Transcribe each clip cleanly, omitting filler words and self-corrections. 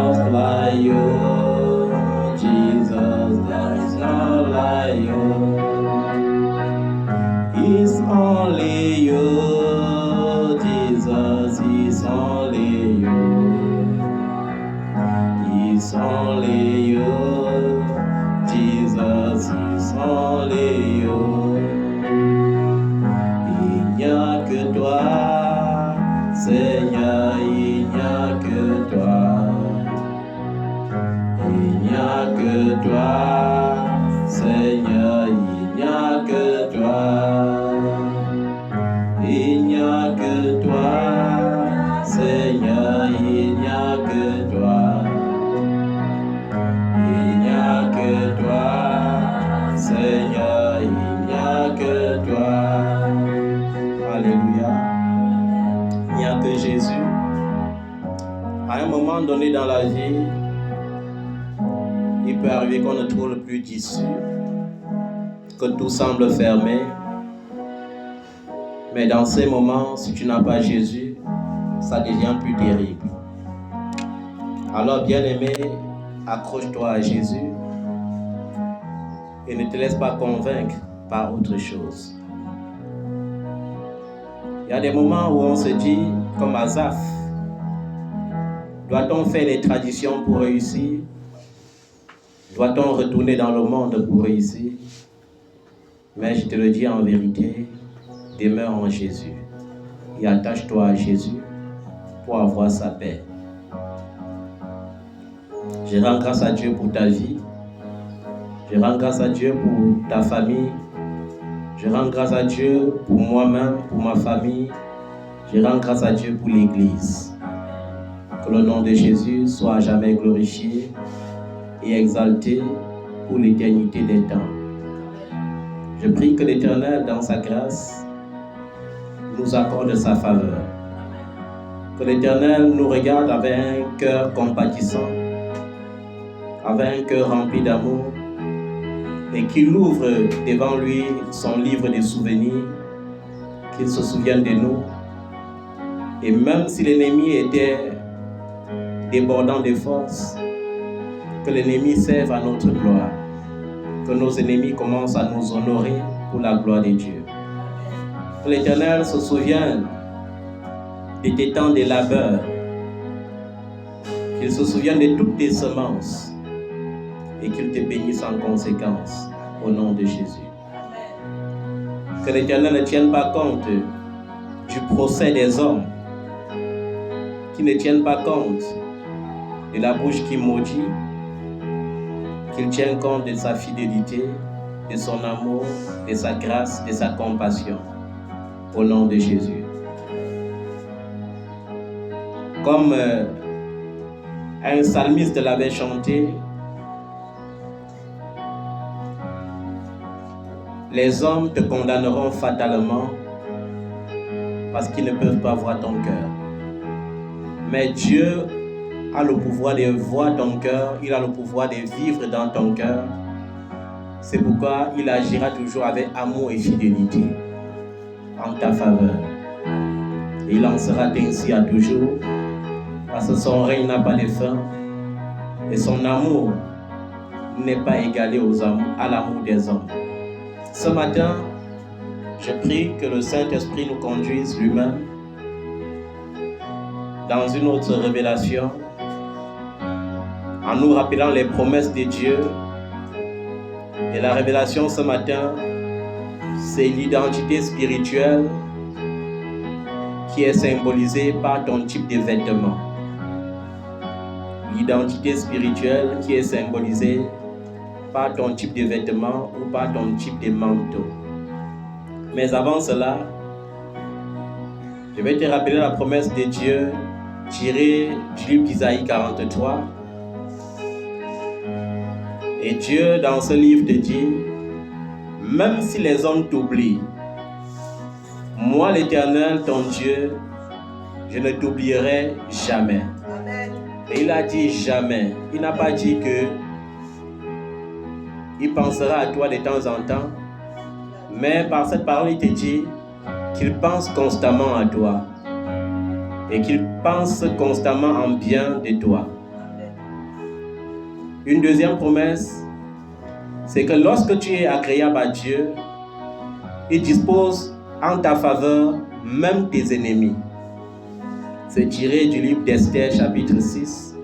none like you. Jesus, there is none like you. It's only you. Jesus, it's only you. It's only you. Jesus, it's only you. Il n'y a que toi, Seigneur, il n'y a que toi. Il n'y a que toi, Seigneur, il n'y a que toi. Il n'y a que toi, Seigneur, il n'y a que toi. Il n'y a que toi, Seigneur, il n'y a que toi. Alléluia. Il n'y a que Jésus. À un moment donné dans la vie, il peut arriver qu'on ne trouve plus d'issue, que tout semble fermé. Mais dans ces moments, si tu n'as pas Jésus, ça devient plus terrible. Alors, bien-aimé, accroche-toi à Jésus et ne te laisse pas convaincre par autre chose. Il y a des moments où on se dit, comme Asaph, doit-on faire des traditions pour réussir? Doit-on retourner dans le monde pour réussir? Mais je te le dis en vérité, demeure en Jésus et attache-toi à Jésus pour avoir sa paix. Je rends grâce à Dieu pour ta vie. Je rends grâce à Dieu pour ta famille. Je rends grâce à Dieu pour moi-même, pour ma famille. Je rends grâce à Dieu pour l'Église. Que le nom de Jésus soit à jamais glorifié et exalté pour l'éternité des temps. Je prie que l'Éternel, dans sa grâce, nous accorde sa faveur. Que l'Éternel nous regarde avec un cœur compatissant, avec un cœur rempli d'amour, et qu'il ouvre devant lui son livre de souvenirs, qu'il se souvienne de nous. Et même si l'ennemi était débordant de force, que l'ennemi serve à notre gloire, que nos ennemis commencent à nous honorer pour la gloire de Dieu. Que l'Éternel se souvienne de tes temps de labeur, qu'il se souvienne de toutes tes semences et qu'il te bénisse en conséquence au nom de Jésus. Que l'Éternel ne tienne pas compte du procès des hommes, qu'il ne tienne pas compte de la bouche qui maudit, qu'il tienne compte de sa fidélité, de son amour, de sa grâce, de sa compassion, au nom de Jésus. Comme un psalmiste l'avait chanté, les hommes te condamneront fatalement parce qu'ils ne peuvent pas voir ton cœur. Mais Dieu a le pouvoir de voir ton cœur, il a le pouvoir de vivre dans ton cœur. C'est pourquoi il agira toujours avec amour et fidélité en ta faveur. Et il en sera ainsi à toujours, parce que son règne n'a pas de fin et son amour n'est pas égalé à l'amour des hommes. Ce matin, je prie que le Saint-Esprit nous conduise lui-même dans une autre révélation, en nous rappelant les promesses de Dieu. Et la révélation ce matin, c'est l'identité spirituelle qui est symbolisée par ton type de vêtements. L'identité spirituelle qui est symbolisée par ton type de vêtements ou par ton type de manteau. Mais avant cela, je vais te rappeler la promesse de Dieu tirée du livre d'Isaïe 43. Et Dieu, dans ce livre, te dit, même si les hommes t'oublient, moi, l'Éternel, ton Dieu, je ne t'oublierai jamais. Et il a dit jamais. Il n'a pas dit que il pensera à toi de temps en temps, mais par cette parole, il te dit qu'il pense constamment à toi et qu'il pense constamment en bien de toi. Une deuxième promesse, c'est que lorsque tu es agréable à Dieu, il dispose en ta faveur même tes ennemis. C'est tiré du livre d'Esther, chapitre 6,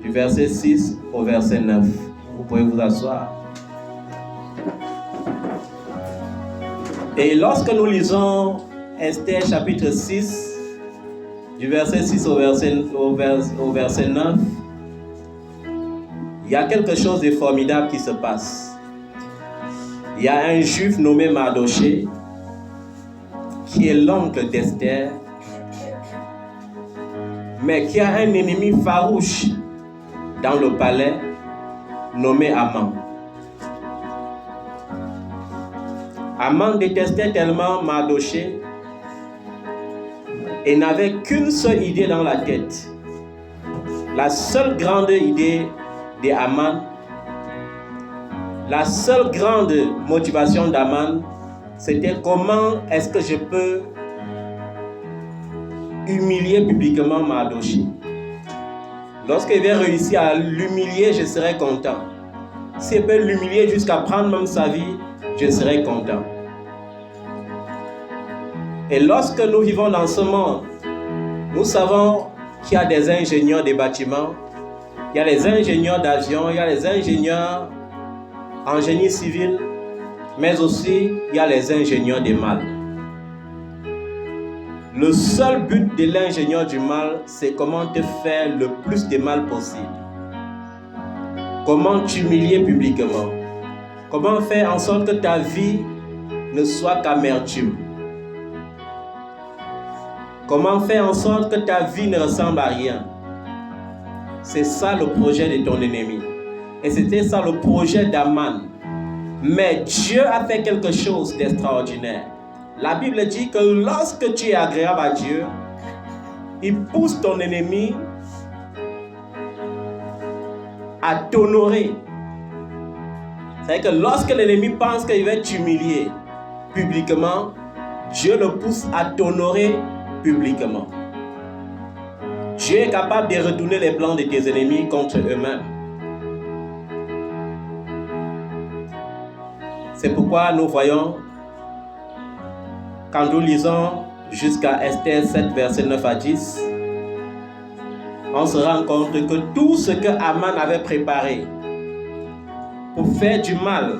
du verset 6 au verset 9. Vous pouvez vous asseoir. Et lorsque nous lisons Esther, chapitre 6, du verset 6 au verset 9, il y a quelque chose de formidable qui se passe. Il y a un juif nommé Mardoché, qui est l'oncle d'Esther, mais qui a un ennemi farouche dans le palais, nommé Aman. Aman détestait tellement Mardoché et n'avait qu'une seule idée dans la tête. La seule grande idée d'Aman, la seule grande motivation d'Aman, c'était comment est-ce que je peux humilier publiquement Mardoché. Lorsqu'il va réussir à l'humilier, je serai content. S'il peut l'humilier jusqu'à prendre même sa vie, je serai content. Et lorsque nous vivons dans ce monde, nous savons qu'il y a des ingénieurs des bâtiments, il y a les ingénieurs d'avion, il y a les ingénieurs en génie civil, mais aussi il y a les ingénieurs du mal. Le seul but de l'ingénieur du mal, c'est comment te faire le plus de mal possible. Comment t'humilier publiquement. Comment faire en sorte que ta vie ne soit qu'amertume. Comment faire en sorte que ta vie ne ressemble à rien. C'est ça le projet de ton ennemi. Et c'était ça le projet d'Aman. Mais Dieu a fait quelque chose d'extraordinaire. La Bible dit que lorsque tu es agréable à Dieu, il pousse ton ennemi à t'honorer. C'est-à-dire que lorsque l'ennemi pense qu'il va t'humilier publiquement, Dieu le pousse à t'honorer publiquement. Dieu est capable de retourner les plans de tes ennemis contre eux-mêmes. C'est pourquoi nous voyons, quand nous lisons jusqu'à Esther 7, verset 9 à 10, on se rend compte que tout ce que Aman avait préparé pour faire du mal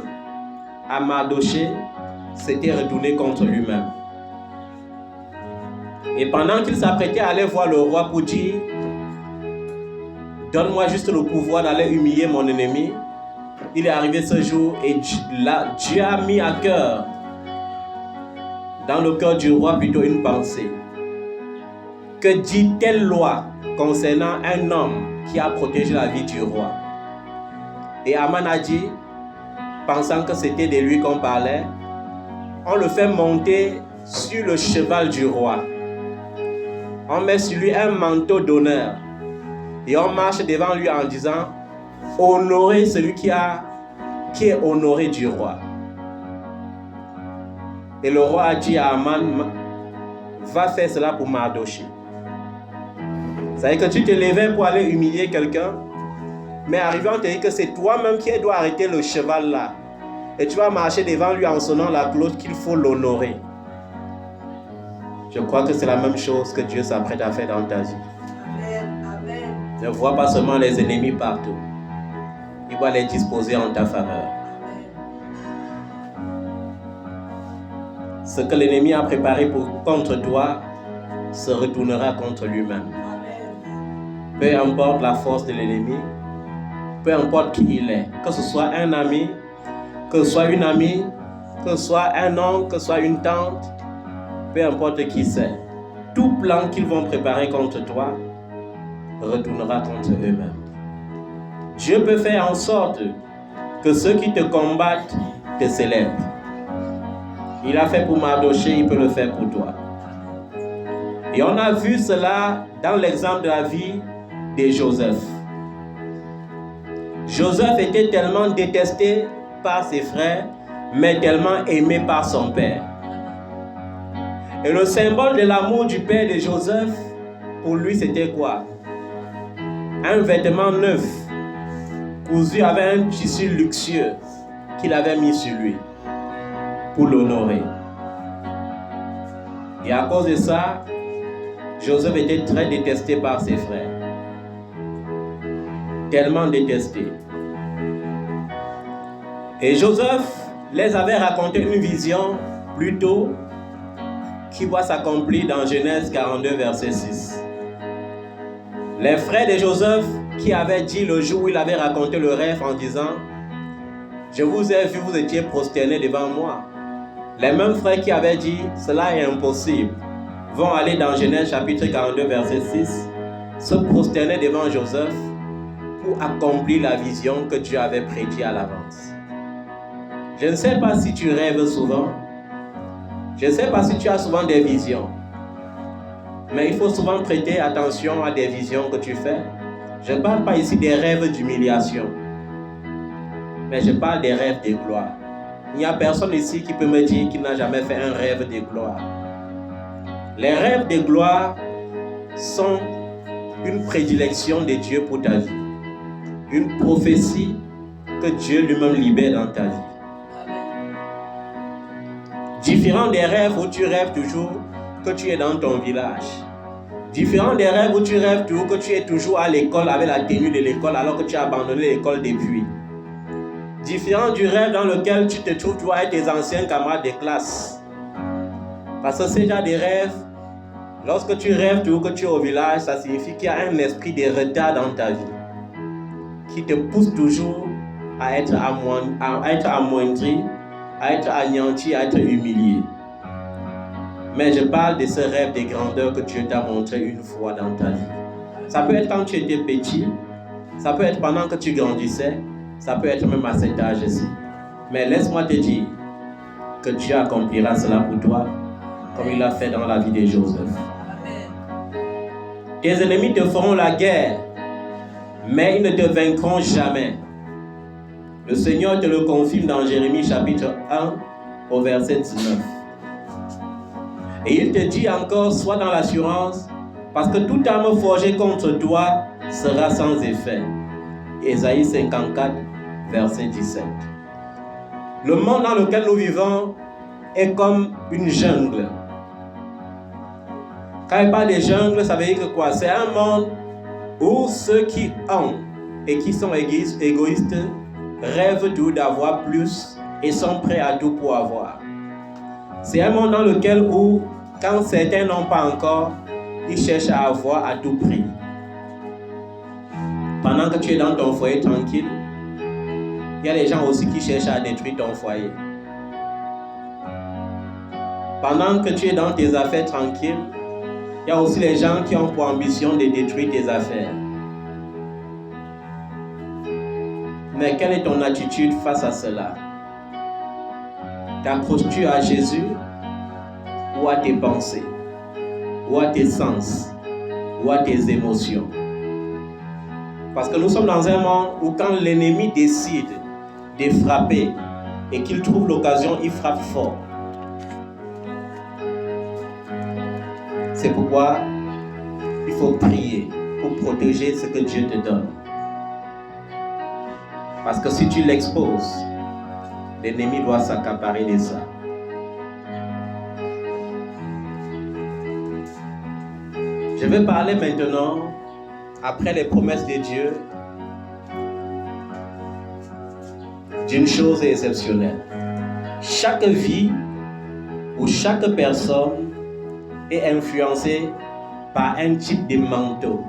à Mardoché, s'était retourné contre lui-même. Et pendant qu'il s'apprêtait à aller voir le roi pour dire « Donne-moi juste le pouvoir d'aller humilier mon ennemi », il est arrivé ce jour et là, Dieu a mis à cœur, dans le cœur du roi, plutôt une pensée. Que dit telle loi concernant un homme qui a protégé la vie du roi? Et Aman a dit, pensant que c'était de lui qu'on parlait, on le fait monter sur le cheval du roi. On met sur lui un manteau d'honneur. Et on marche devant lui en disant, honorer celui qui est honoré du roi. Et le roi a dit à Aman, va faire cela pour Mardoché. C'est-à-dire que tu te levais pour aller humilier quelqu'un, mais arrivé on te dit que c'est toi-même qui dois arrêter le cheval là. Et tu vas marcher devant lui en sonnant la cloche qu'il faut l'honorer. Je crois que c'est la même chose que Dieu s'apprête à faire dans ta vie. Amen. Amen. Ne vois pas seulement les ennemis partout. Il va les disposer en ta faveur. Ce que l'ennemi a préparé contre toi se retournera contre lui-même. Peu importe la force de l'ennemi, peu importe qui il est, que ce soit un ami, que ce soit une amie, que ce soit un oncle, que ce soit une tante, peu importe qui c'est, tout plan qu'ils vont préparer contre toi retournera contre eux-mêmes. Dieu peut faire en sorte que ceux qui te combattent te célèbrent. Il a fait pour Mardoché, il peut le faire pour toi. Et on a vu cela dans l'exemple de la vie de Joseph. Joseph était tellement détesté par ses frères, mais tellement aimé par son père. Et le symbole de l'amour du père de Joseph, pour lui, c'était quoi? Un vêtement neuf cousu avec un tissu luxueux qu'il avait mis sur lui pour l'honorer. Et à cause de ça, Joseph était très détesté par ses frères. Tellement détesté. Et Joseph les avait raconté une vision plus tôt qui va s'accomplir dans Genèse 42, verset 6. Les frères de Joseph qui avaient dit le jour où il avait raconté le rêve en disant « Je vous ai vu, vous étiez prosternés devant moi ». Les mêmes frères qui avaient dit « Cela est impossible » vont aller dans Genèse chapitre 42, verset 6, se prosterner devant Joseph pour accomplir la vision que Dieu avait prédite à l'avance. Je ne sais pas si tu rêves souvent. Je ne sais pas si tu as souvent des visions. Mais il faut souvent prêter attention à des visions que tu fais. Je ne parle pas ici des rêves d'humiliation. Mais je parle des rêves de gloire. Il n'y a personne ici qui peut me dire qu'il n'a jamais fait un rêve de gloire. Les rêves de gloire sont une prédilection de Dieu pour ta vie. Une prophétie que Dieu lui-même libère dans ta vie. Différent des rêves où tu rêves toujours que tu es dans ton village. Différent des rêves où tu rêves toujours que tu es toujours à l'école avec la tenue de l'école alors que tu as abandonné l'école depuis. Différent du rêve dans lequel tu te trouves toujours avec tes anciens camarades de classe. Parce que ce genre de rêve, lorsque tu rêves toujours que tu es au village, ça signifie qu'il y a un esprit de retard dans ta vie qui te pousse toujours à être amoindri, à être anéanti, à être humilié. Mais je parle de ce rêve de grandeur que Dieu t'a montré une fois dans ta vie. Ça peut être quand tu étais petit, ça peut être pendant que tu grandissais, ça peut être même à cet âge-ci. Mais laisse-moi te dire que Dieu accomplira cela pour toi, comme il l'a fait dans la vie de Joseph. Tes ennemis te feront la guerre, mais ils ne te vaincront jamais. Le Seigneur te le confirme dans Jérémie chapitre 1 au verset 19. Et il te dit encore, sois dans l'assurance, parce que toute arme forgée contre toi sera sans effet. Ésaïe 54, verset 17. Le monde dans lequel nous vivons est comme une jungle. Quand il parle de jungle, ça veut dire que quoi? C'est un monde où ceux qui ont et qui sont égoïstes rêvent tout d'avoir plus et sont prêts à tout pour avoir. C'est un monde dans lequel où, quand certains n'ont pas encore, ils cherchent à avoir à tout prix. Pendant que tu es dans ton foyer tranquille, il y a des gens aussi qui cherchent à détruire ton foyer. Pendant que tu es dans tes affaires tranquilles, il y a aussi les gens qui ont pour ambition de détruire tes affaires. Mais quelle est ton attitude face à cela? T'accroches-tu à Jésus ou à tes pensées, ou à tes sens, ou à tes émotions? Parce que nous sommes dans un monde où quand l'ennemi décide de frapper et qu'il trouve l'occasion, il frappe fort. C'est pourquoi il faut prier pour protéger ce que Dieu te donne. Parce que si tu l'exposes, l'ennemi doit s'accaparer de ça. Je vais parler maintenant, après les promesses de Dieu, d'une chose exceptionnelle. Chaque vie ou chaque personne est influencée par un type de manteau.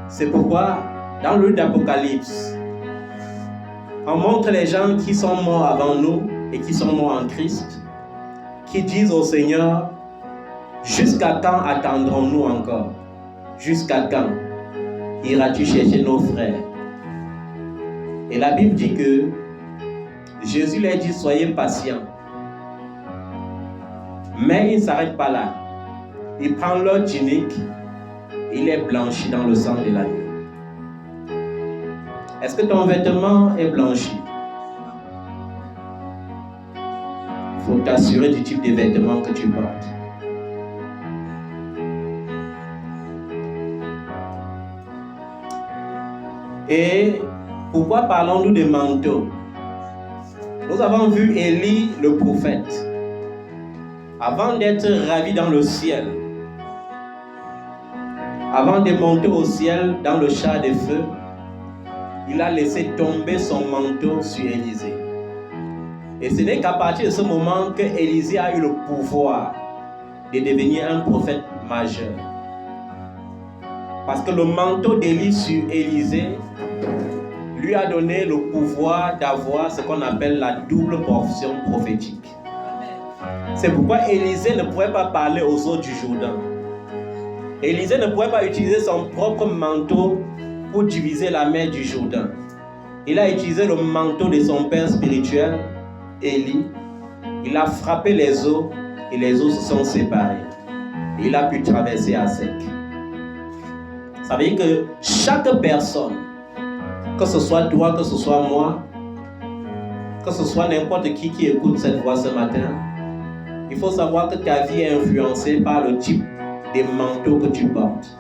C'est pourquoi, dans le livre d'Apocalypse, on montre les gens qui sont morts avant nous et qui sont morts en Christ, qui disent au Seigneur, jusqu'à quand attendrons-nous encore? Jusqu'à quand iras-tu chercher nos frères? Et la Bible dit que Jésus leur dit, soyez patients. Mais il ne s'arrête pas là. Il prend leur tunique, il les blanchit dans le sang de l'agneau. Est-ce que ton vêtement est blanchi? Il faut t'assurer du type de vêtements que tu portes. Et pourquoi parlons-nous de manteau? Nous avons vu Élie le prophète. Avant d'être ravi dans le ciel, avant de monter au ciel dans le char de feu, il a laissé tomber son manteau sur Élisée. Et ce n'est qu'à partir de ce moment que Élisée a eu le pouvoir de devenir un prophète majeur. Parce que le manteau d'Élie sur Élisée lui a donné le pouvoir d'avoir ce qu'on appelle la double portion prophétique. C'est pourquoi Élisée ne pouvait pas parler aux eaux du Jourdain. Élisée ne pouvait pas utiliser son propre manteau pour diviser la mer du Jourdain. Il a utilisé le manteau de son père spirituel, Élie. Il a frappé les eaux et les eaux se sont séparées. Il a pu traverser à sec. Ça veut dire que chaque personne, que ce soit toi, que ce soit moi, que ce soit n'importe qui écoute cette voix ce matin, il faut savoir que ta vie est influencée par le type de manteau que tu portes.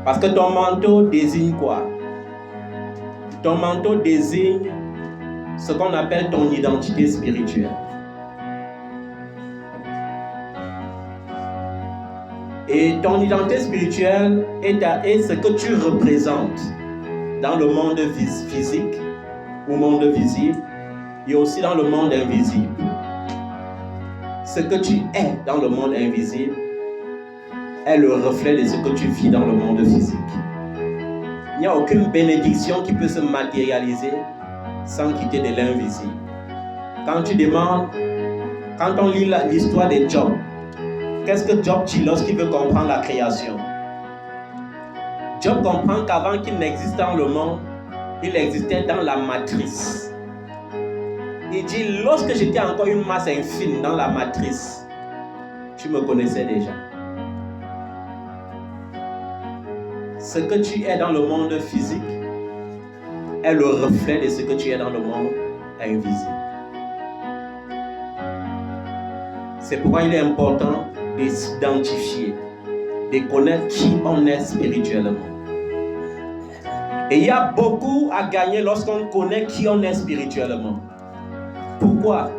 Parce que ton manteau désigne quoi? Ton manteau désigne ce qu'on appelle ton identité spirituelle. Et ton identité spirituelle est ce que tu représentes dans le monde physique ou monde visible et aussi dans le monde invisible. Ce que tu es dans le monde invisible est le reflet de ce que tu vis dans le monde physique. Il n'y a aucune bénédiction qui peut se matérialiser sans quitter de l'invisible. Quand tu demandes, quand on lit l'histoire de Job, qu'est-ce que Job dit lorsqu'il veut comprendre la création? Job comprend qu'avant qu'il n'existe dans le monde, il existait dans la matrice. Il dit, lorsque j'étais encore une masse infime dans la matrice, tu me connaissais déjà. Ce que tu es dans le monde physique est le reflet de ce que tu es dans le monde invisible. C'est pourquoi il est important de s'identifier, de connaître qui on est spirituellement. Et il y a beaucoup à gagner lorsqu'on connaît qui on est spirituellement. Pourquoi?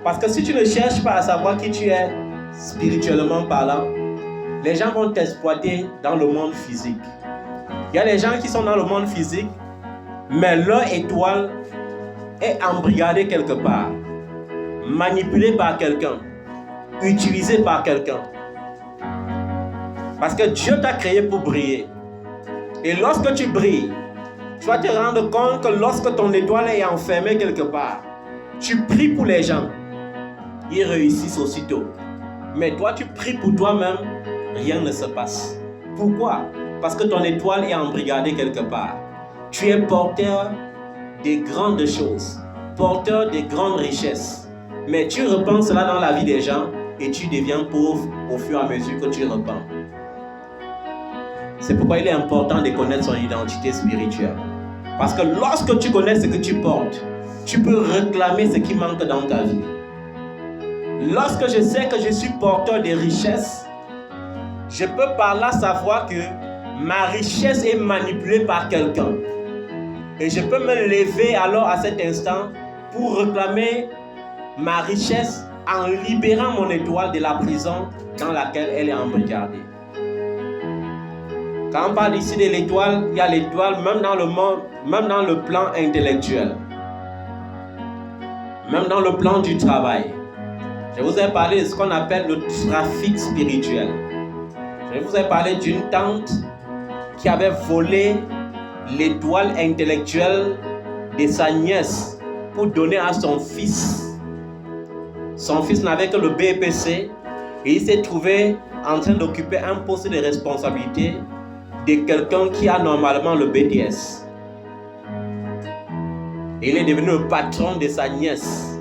Parce que si tu ne cherches pas à savoir qui tu es spirituellement parlant, les gens vont t'exploiter dans le monde physique. Il y a des gens qui sont dans le monde physique, mais leur étoile est embrigadée quelque part, manipulée par quelqu'un, utilisée par quelqu'un. Parce que Dieu t'a créé pour briller. Et lorsque tu brilles, tu vas te rendre compte que lorsque ton étoile est enfermée quelque part, tu pries pour les gens, ils réussissent aussitôt. Mais toi, tu pries pour toi-même, rien ne se passe. Pourquoi? Parce que ton étoile est embrigadée quelque part. Tu es porteur des grandes choses, porteur des grandes richesses. Mais tu repens cela dans la vie des gens et tu deviens pauvre au fur et à mesure que tu repens. C'est pourquoi il est important de connaître son identité spirituelle. Parce que lorsque tu connais ce que tu portes, tu peux réclamer ce qui manque dans ta vie. Lorsque je sais que je suis porteur de richesses, je peux par là savoir que ma richesse est manipulée par quelqu'un. Et je peux me lever alors à cet instant pour réclamer ma richesse en libérant mon étoile de la prison dans laquelle elle est embrigadée. Quand on parle ici de l'étoile, il y a l'étoile même dans le monde, même dans le plan intellectuel, même dans le plan du travail. Je vous ai parlé de ce qu'on appelle le trafic spirituel. Je vous ai parlé d'une tante qui avait volé l'étoile intellectuelle de sa nièce pour donner à son fils. Son fils n'avait que le BPC et il s'est trouvé en train d'occuper un poste de responsabilité de quelqu'un qui a normalement le BTS. Et il est devenu le patron de sa nièce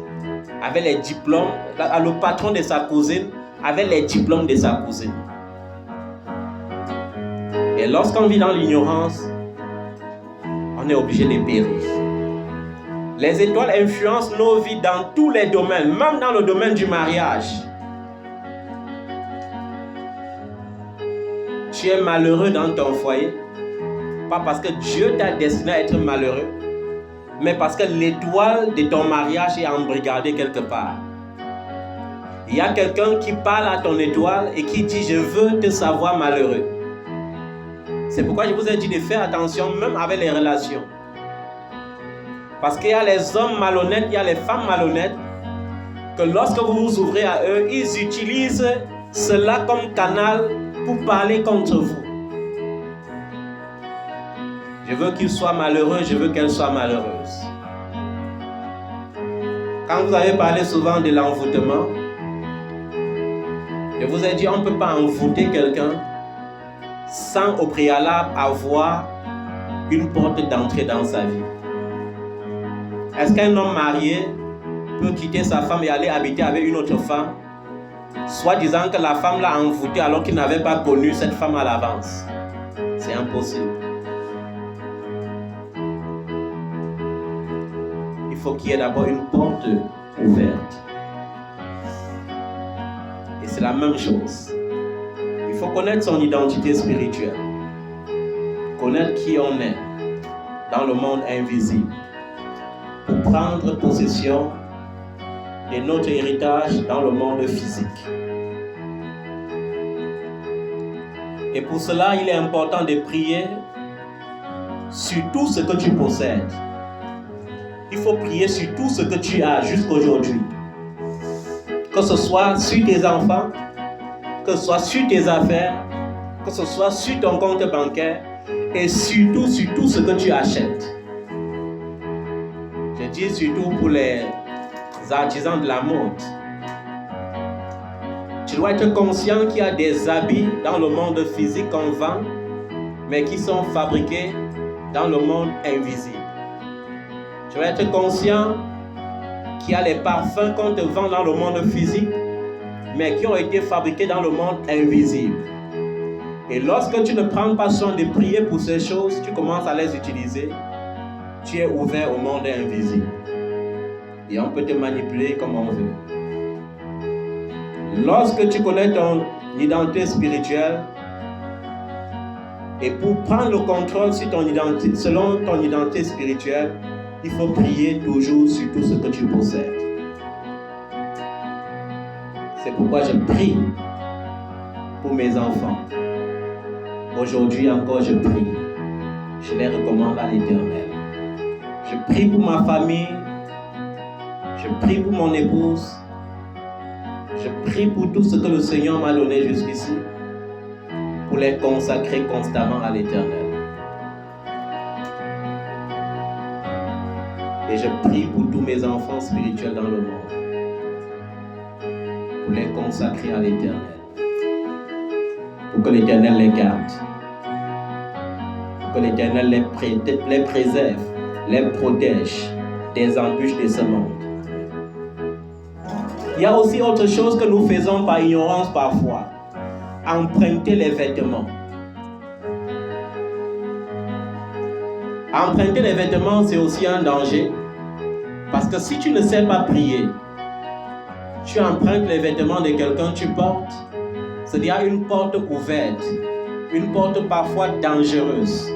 avec les diplômes, le patron de sa cousine avec les diplômes de sa cousine. Et lorsqu'on vit dans l'ignorance, on est obligé de périr. Les étoiles influencent nos vies dans tous les domaines, même dans le domaine du mariage. Tu es malheureux dans ton foyer, Pas parce que Dieu t'a destiné à être malheureux, mais parce que l'étoile de ton mariage est embrigadée quelque part. Il y a quelqu'un qui parle à ton étoile et qui dit « Je veux te savoir malheureux ». C'est pourquoi je vous ai dit de faire attention même avec les relations. Parce qu'il y a les hommes malhonnêtes, il y a les femmes malhonnêtes, que lorsque vous vous ouvrez à eux, ils utilisent cela comme canal pour parler contre vous. Je veux qu'il soit malheureux, je veux qu'elle soit malheureuse. Quand vous avez parlé souvent de l'envoûtement, je vous ai dit, on ne peut pas envoûter quelqu'un sans au préalable avoir une porte d'entrée dans sa vie. Est-ce qu'un homme marié peut quitter sa femme et aller habiter avec une autre femme, soit disant que la femme l'a envoûté alors qu'il n'avait pas connu cette femme à l'avance? C'est impossible. Il faut qu'il y ait d'abord une porte ouverte. Et c'est la même chose. Il faut connaître son identité spirituelle. Connaître qui on est dans le monde invisible. Pour prendre possession de notre héritage dans le monde physique. Et pour cela, il est important de prier sur tout ce que tu possèdes. Il faut prier sur tout ce que tu as jusqu'aujourd'hui. Que ce soit sur tes enfants, que ce soit sur tes affaires, que ce soit sur ton compte bancaire et surtout sur tout ce que tu achètes. Je dis surtout pour les artisans de la mode. Tu dois être conscient qu'il y a des habits dans le monde physique qu'on vend, mais qui sont fabriqués dans le monde invisible. Tu dois être conscient qu'il y a les parfums qu'on te vend dans le monde physique, mais qui ont été fabriqués dans le monde invisible. Et lorsque tu ne prends pas soin de prier pour ces choses, tu commences à les utiliser, tu es ouvert au monde invisible. Et on peut te manipuler comme on veut. Lorsque tu connais ton identité spirituelle, et pour prendre le contrôle sur ton identité, selon ton identité spirituelle, il faut prier toujours sur tout ce que tu possèdes. C'est pourquoi je prie pour mes enfants. Aujourd'hui encore, je prie. Je les recommande à l'Éternel. Je prie pour ma famille. Je prie pour mon épouse. Je prie pour tout ce que le Seigneur m'a donné jusqu'ici, pour les consacrer constamment à l'Éternel. Et je prie pour tous mes enfants spirituels dans le monde, pour les consacrer à l'Éternel, pour que l'Éternel les garde, pour que l'Éternel les préserve, les protège des embûches de ce monde. Il y a aussi autre chose que nous faisons par ignorance parfois, emprunter les vêtements. Emprunter les vêtements, c'est aussi un danger. Parce que si tu ne sais pas prier, tu empruntes les vêtements de quelqu'un que tu portes, c'est-à-dire une porte ouverte, une porte parfois dangereuse,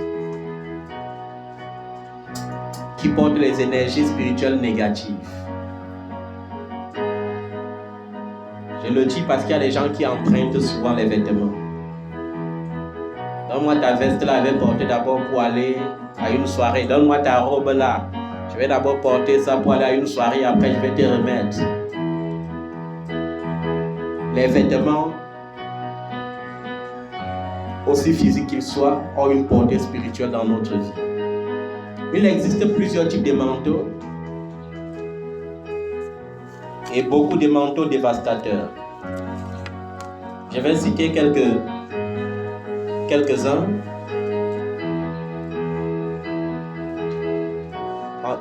qui porte les énergies spirituelles négatives. Je le dis parce qu'il y a des gens qui empruntent souvent les vêtements. Donne-moi ta veste là, je vais porter d'abord pour aller à une soirée. Donne-moi ta robe là. Je vais d'abord porter ça pour aller à une soirée, après je vais te remettre. Les vêtements, aussi physiques qu'ils soient, ont une portée spirituelle dans notre vie. Il existe plusieurs types de manteaux et beaucoup de manteaux dévastateurs. Je vais citer quelques-uns.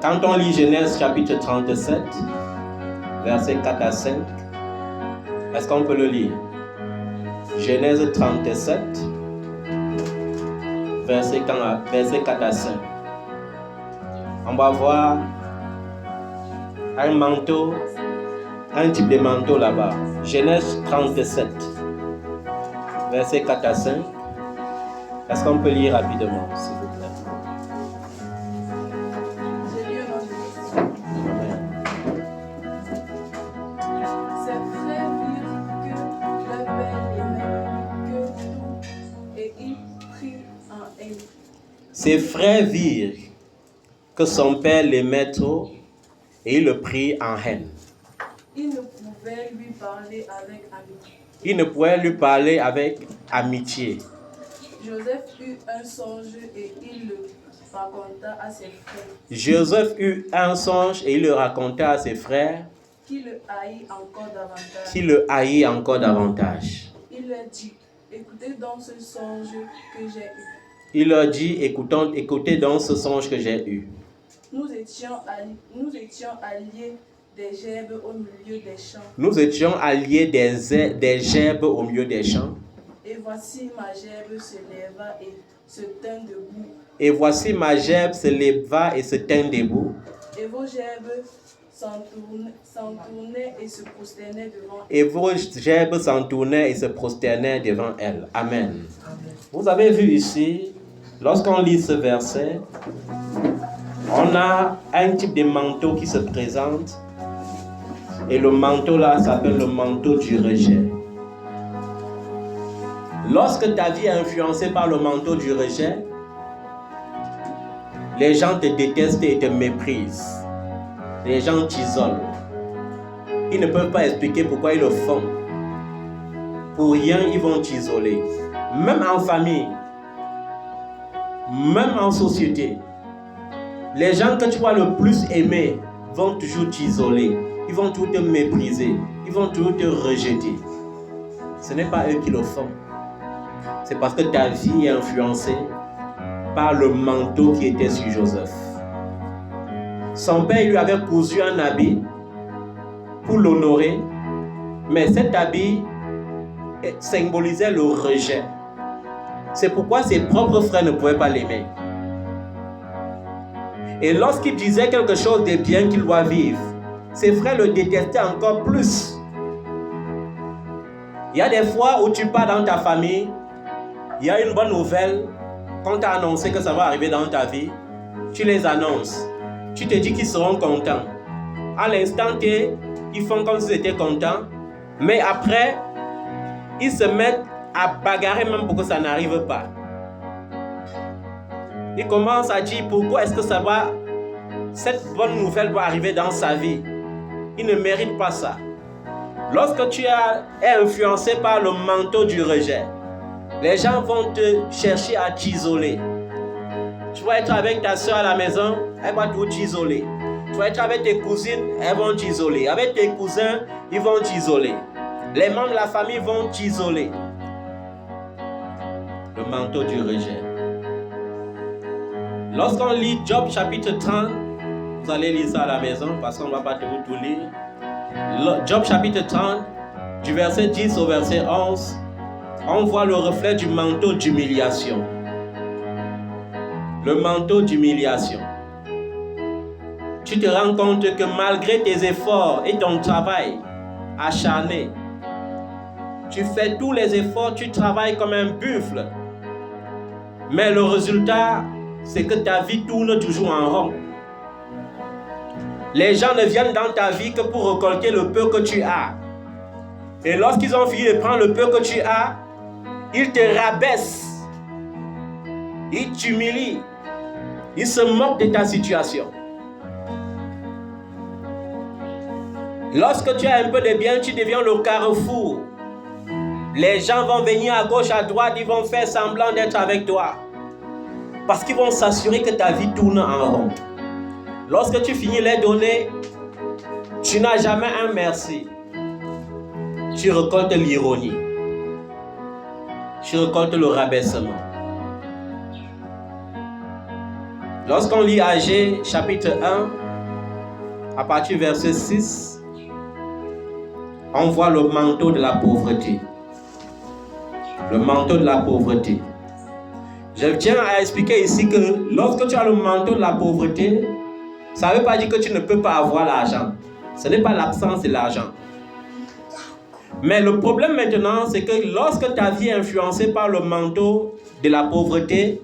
Quand on lit Genèse chapitre 37, versets 4 à 5, est-ce qu'on peut le lire? Genèse 37, versets 4 à 5. On va voir un manteau, un type de manteau là-bas. Genèse 37, versets 4 à 5. Est-ce qu'on peut lire rapidement, s'il vous plaît? J'ai lu un autre. Ses frères virent que leur père aimait que tout, et ils prirent en haine. Ses frères virent que son père l'aimait trop, et il le prit en haine. Ils ne pouvaient lui parler avec amitié. Il ne pouvait lui parler avec amitié. Joseph eut un songe et il le raconta à ses frères. Joseph eut un songe et il le raconta à ses frères. Qui le haït encore davantage. Qui le haït encore davantage. Il leur dit, écoutez donc ce songe que j'ai eu. Il leur dit, écoutez donc ce songe que j'ai eu. Nous étions alliés des gerbes au milieu des champs. Nous étions alliés des gerbes au milieu des champs. Et voici ma gerbe se leva et se tint debout. Et voici ma gerbe se leva et se tint debout. Et vos gerbes s'entournaient et se prosternaient devant elle. Et vos gerbes s'entournaient et se prosternaient devant elle. Amen. Vous avez vu ici, lorsqu'on lit ce verset, on a un type de manteau qui se présente. Et le manteau là s'appelle le manteau du rejet. Lorsque ta vie est influencée par le manteau du rejet, les gens te détestent et te méprisent. Les gens t'isolent. Ils ne peuvent pas expliquer pourquoi ils le font. Pour rien, ils vont t'isoler. Même en famille, même en société, les gens que tu vas le plus aimer vont toujours t'isoler. Ils vont toujours te mépriser. Ils vont toujours te rejeter. Ce n'est pas eux qui le font. C'est parce que ta vie est influencée par le manteau qui était sur Joseph. Son père lui avait cousu un habit pour l'honorer, mais cet habit symbolisait le rejet. C'est pourquoi ses propres frères ne pouvaient pas l'aimer. Et lorsqu'il disait quelque chose de bien qu'il doit vivre, ses frères le détestaient encore plus. Il y a des fois où tu pars dans ta famille, il y a une bonne nouvelle, quand tu as annoncé que ça va arriver dans ta vie, tu les annonces. Tu te dis qu'ils seront contents. À l'instant T, ils font comme s'ils étaient contents, mais après, ils se mettent à bagarrer même pour que ça n'arrive pas. Ils commencent à dire pourquoi est-ce que cette bonne nouvelle va arriver dans sa vie. Ils ne méritent pas ça. Lorsque tu es influencé par le manteau du rejet, les gens vont te chercher à t'isoler. Tu vas être avec ta soeur à la maison, elle va tout t'isoler. Tu vas être avec tes cousines, elles vont t'isoler. Avec tes cousins, ils vont t'isoler. Les membres de la famille vont t'isoler. Le manteau du rejet. Lorsqu'on lit Job chapitre 30, vous allez lire ça à la maison parce qu'on ne va pas tout lire. Job chapitre 30, du verset 10 au verset 11, on voit le reflet du manteau d'humiliation. Le manteau d'humiliation. Tu te rends compte que malgré tes efforts et ton travail acharné, tu fais tous les efforts, tu travailles comme un buffle. Mais le résultat, c'est que ta vie tourne toujours en rond. Les gens ne viennent dans ta vie que pour récolter le peu que tu as. Et lorsqu'ils ont fini de prendre le peu que tu as, ils te rabaissent. Ils t'humilient. Ils se moquent de ta situation. Lorsque tu as un peu de bien, tu deviens le carrefour. Les gens vont venir à gauche, à droite, ils vont faire semblant d'être avec toi. Parce qu'ils vont s'assurer que ta vie tourne en rond. Lorsque tu finis les donner, tu n'as jamais un merci. Tu récoltes l'ironie. Tu récoltes le rabaissement. Lorsqu'on lit Agé, chapitre 1, à partir du verset 6, on voit le manteau de la pauvreté. Le manteau de la pauvreté. Je tiens à expliquer ici que lorsque tu as le manteau de la pauvreté, ça ne veut pas dire que tu ne peux pas avoir l'argent. Ce n'est pas l'absence de l'argent. Mais le problème maintenant, c'est que lorsque ta vie est influencée par le manteau de la pauvreté,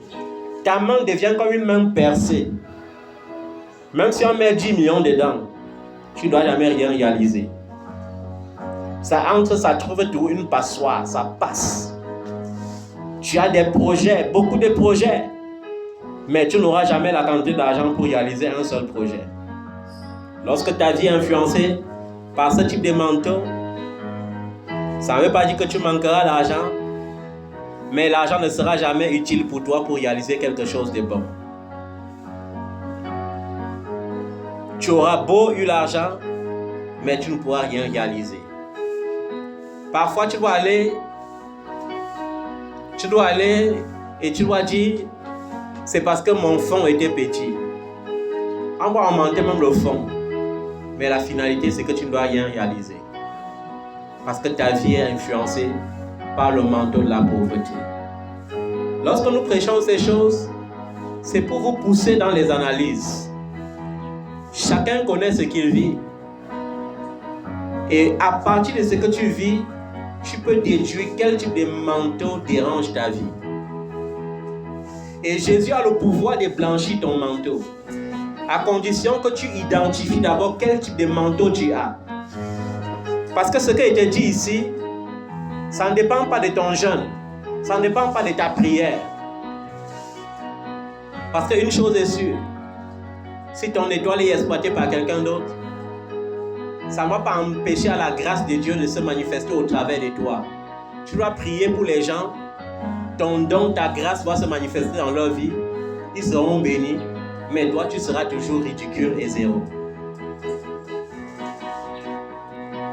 ta main devient comme une main percée. Même si on met 10 millions dedans, tu ne dois jamais rien réaliser. Ça entre, ça trouve toujours une passoire, ça passe. Tu as des projets, beaucoup de projets, mais tu n'auras jamais la quantité d'argent pour réaliser un seul projet. Lorsque ta vie est influencée par ce type de manteau, ça ne veut pas dire que tu manqueras d'argent, mais l'argent ne sera jamais utile pour toi pour réaliser quelque chose de bon. Tu auras beau eu l'argent, mais tu ne pourras rien réaliser. Parfois, tu dois aller et tu dois dire, c'est parce que mon fond était petit. On va augmenter même le fond, mais la finalité, c'est que tu ne dois rien réaliser. Parce que ta vie est influencée par le manteau de la pauvreté. Lorsque nous prêchons ces choses, c'est pour vous pousser dans les analyses. Chacun connaît ce qu'il vit. Et à partir de ce que tu vis, tu peux déduire quel type de manteau dérange ta vie. Et Jésus a le pouvoir de blanchir ton manteau, à condition que tu identifies d'abord quel type de manteau tu as. Parce que ce qui a été dit ici, ça ne dépend pas de ton jeûne, ça ne dépend pas de ta prière. Parce qu'une chose est sûre, si ton étoile est exploitée par quelqu'un d'autre, ça ne va pas empêcher à la grâce de Dieu de se manifester au travers de toi. Tu dois prier pour les gens, ton don, ta grâce va se manifester dans leur vie, ils seront bénis, mais toi tu seras toujours ridicule et zéro.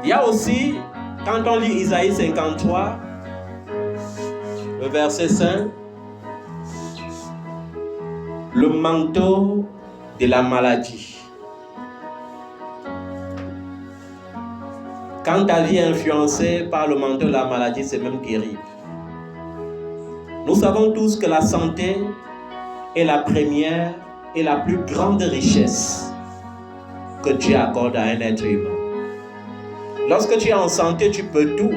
Il y a aussi, quand on lit Isaïe 53, le verset 5, le manteau de la maladie. Quand ta vie est influencée par le manteau de la maladie, c'est même terrible. Nous savons tous que la santé est la première et la plus grande richesse que Dieu accorde à un être humain. Lorsque tu es en santé, tu peux tout.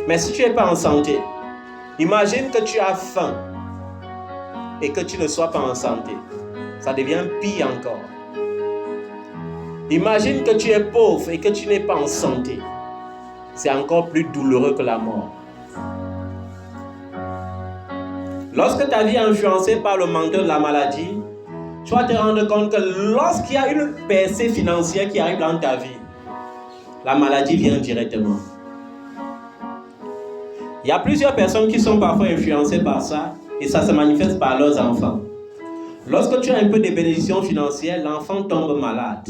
Mais si tu n'es pas en santé, imagine que tu as faim et que tu ne sois pas en santé. Ça devient pire encore. Imagine que tu es pauvre et que tu n'es pas en santé. C'est encore plus douloureux que la mort. Lorsque ta vie est influencée par le manteau de la maladie, tu vas te rendre compte que lorsqu'il y a une percée financière qui arrive dans ta vie, la maladie vient directement. Il y a plusieurs personnes qui sont parfois influencées par ça et ça se manifeste par leurs enfants. Lorsque tu as un peu de bénédiction financière, l'enfant tombe malade.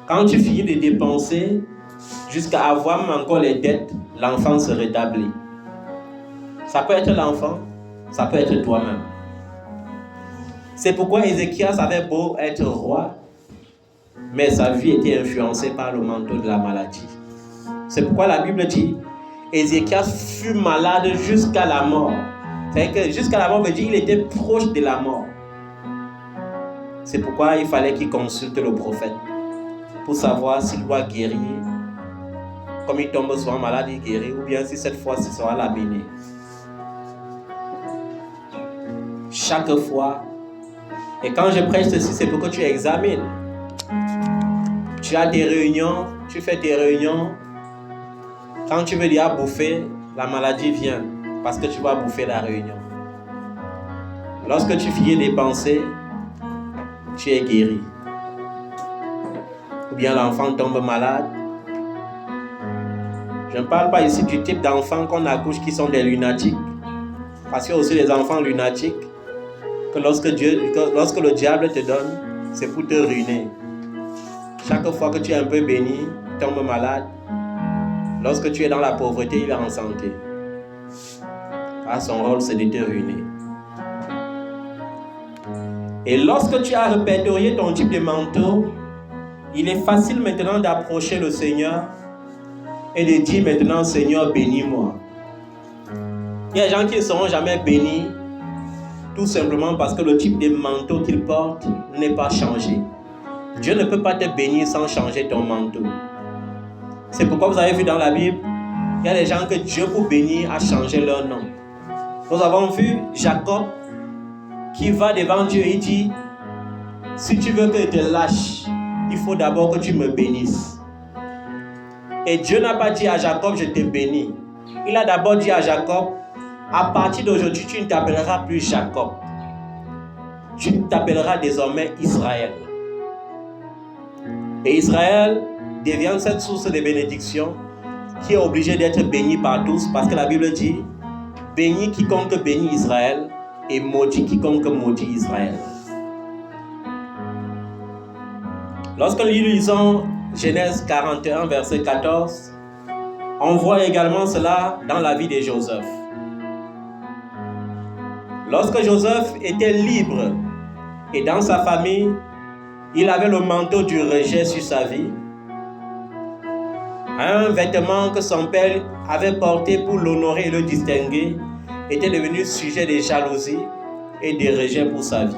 Quand tu finis de dépenser, jusqu'à avoir même encore les dettes, l'enfant se rétablit. Ça peut être l'enfant, ça peut être toi-même. C'est pourquoi Ézéchias avait beau être roi, mais sa vie était influencée par le manteau de la maladie. C'est pourquoi la Bible dit, Ézéchias fut malade jusqu'à la mort. C'est-à-dire que jusqu'à la mort veut dire qu'il était proche de la mort. C'est pourquoi il fallait qu'il consulte le prophète pour savoir s'il doit guérir. Comme il tombe souvent malade, il guérit, ou bien si cette fois ce sera la bénie. Chaque fois, et quand je prêche ceci, c'est pour que tu examines. Tu as des réunions, tu fais tes réunions. Quand tu veux dire bouffer, la maladie vient parce que tu vas bouffer la réunion. Lorsque tu finis de dépenser, tu es guéri. Ou bien l'enfant tombe malade. Je ne parle pas ici du type d'enfants qu'on accouche qui sont des lunatiques. Parce qu'il y a aussi des enfants lunatiques que lorsque le diable te donne, c'est pour te ruiner. Chaque fois que tu es un peu béni, tu tombes malade. Lorsque tu es dans la pauvreté, il est en santé. Car son rôle, c'est de te ruiner. Et lorsque tu as répertorié ton type de manteau, il est facile maintenant d'approcher le Seigneur et de dire maintenant, Seigneur, bénis-moi. Il y a des gens qui ne seront jamais bénis, tout simplement parce que le type de manteau qu'ils portent n'est pas changé. Dieu ne peut pas te bénir sans changer ton manteau. C'est pourquoi vous avez vu dans la Bible, il y a des gens que Dieu pour bénir a changé leur nom. Nous avons vu Jacob qui va devant Dieu et dit, si tu veux que je te lâche, il faut d'abord que tu me bénisses. Et Dieu n'a pas dit à Jacob, je te bénis. Il a d'abord dit à Jacob, à partir d'aujourd'hui, tu ne t'appelleras plus Jacob. Tu t'appelleras désormais Israël. Et Israël devient cette source de bénédiction qui est obligée d'être bénie par tous, parce que la Bible dit, bénis quiconque bénit Israël et maudit quiconque maudit Israël. Lorsque nous lisons Genèse 41, verset 14, on voit également cela dans la vie de Joseph. Lorsque Joseph était libre et dans sa famille, il avait le manteau du rejet sur sa vie, un vêtement que son père avait porté pour l'honorer et le distinguer était devenu sujet de jalousie et de rejet pour sa vie.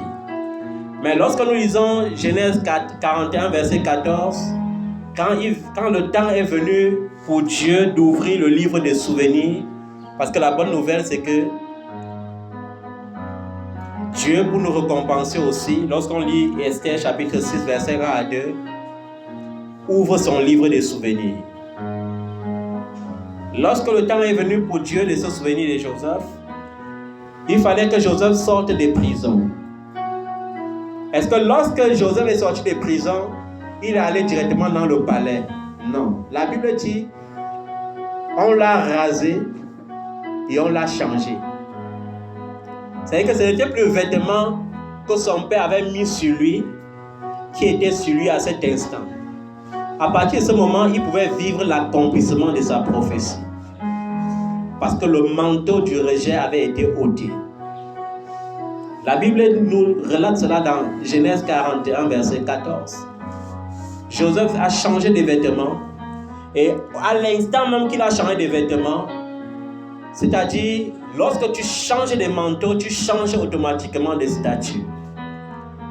Mais lorsque nous lisons Genèse 41, verset 14, quand le temps est venu pour Dieu d'ouvrir le livre des souvenirs, parce que la bonne nouvelle c'est que Dieu, pour nous récompenser aussi, lorsqu'on lit Esther chapitre 6, verset 1 à 2, ouvre son livre des souvenirs. Lorsque le temps est venu pour Dieu de se souvenir de Joseph, il fallait que Joseph sorte des prisons. Est-ce que lorsque Joseph est sorti des prisons, il est allé directement dans le palais? Non. La Bible dit, on l'a rasé et on l'a changé. C'est-à-dire que ce n'était plus le vêtement que son père avait mis sur lui, qui était sur lui à cet instant. À partir de ce moment, il pouvait vivre l'accomplissement de sa prophétie. Parce que le manteau du rejet avait été ôté. La Bible nous relate cela dans Genèse 41, verset 14. Joseph a changé de vêtements. Et à l'instant même qu'il a changé de vêtements, c'est-à-dire, lorsque tu changes de manteau, tu changes automatiquement de statut.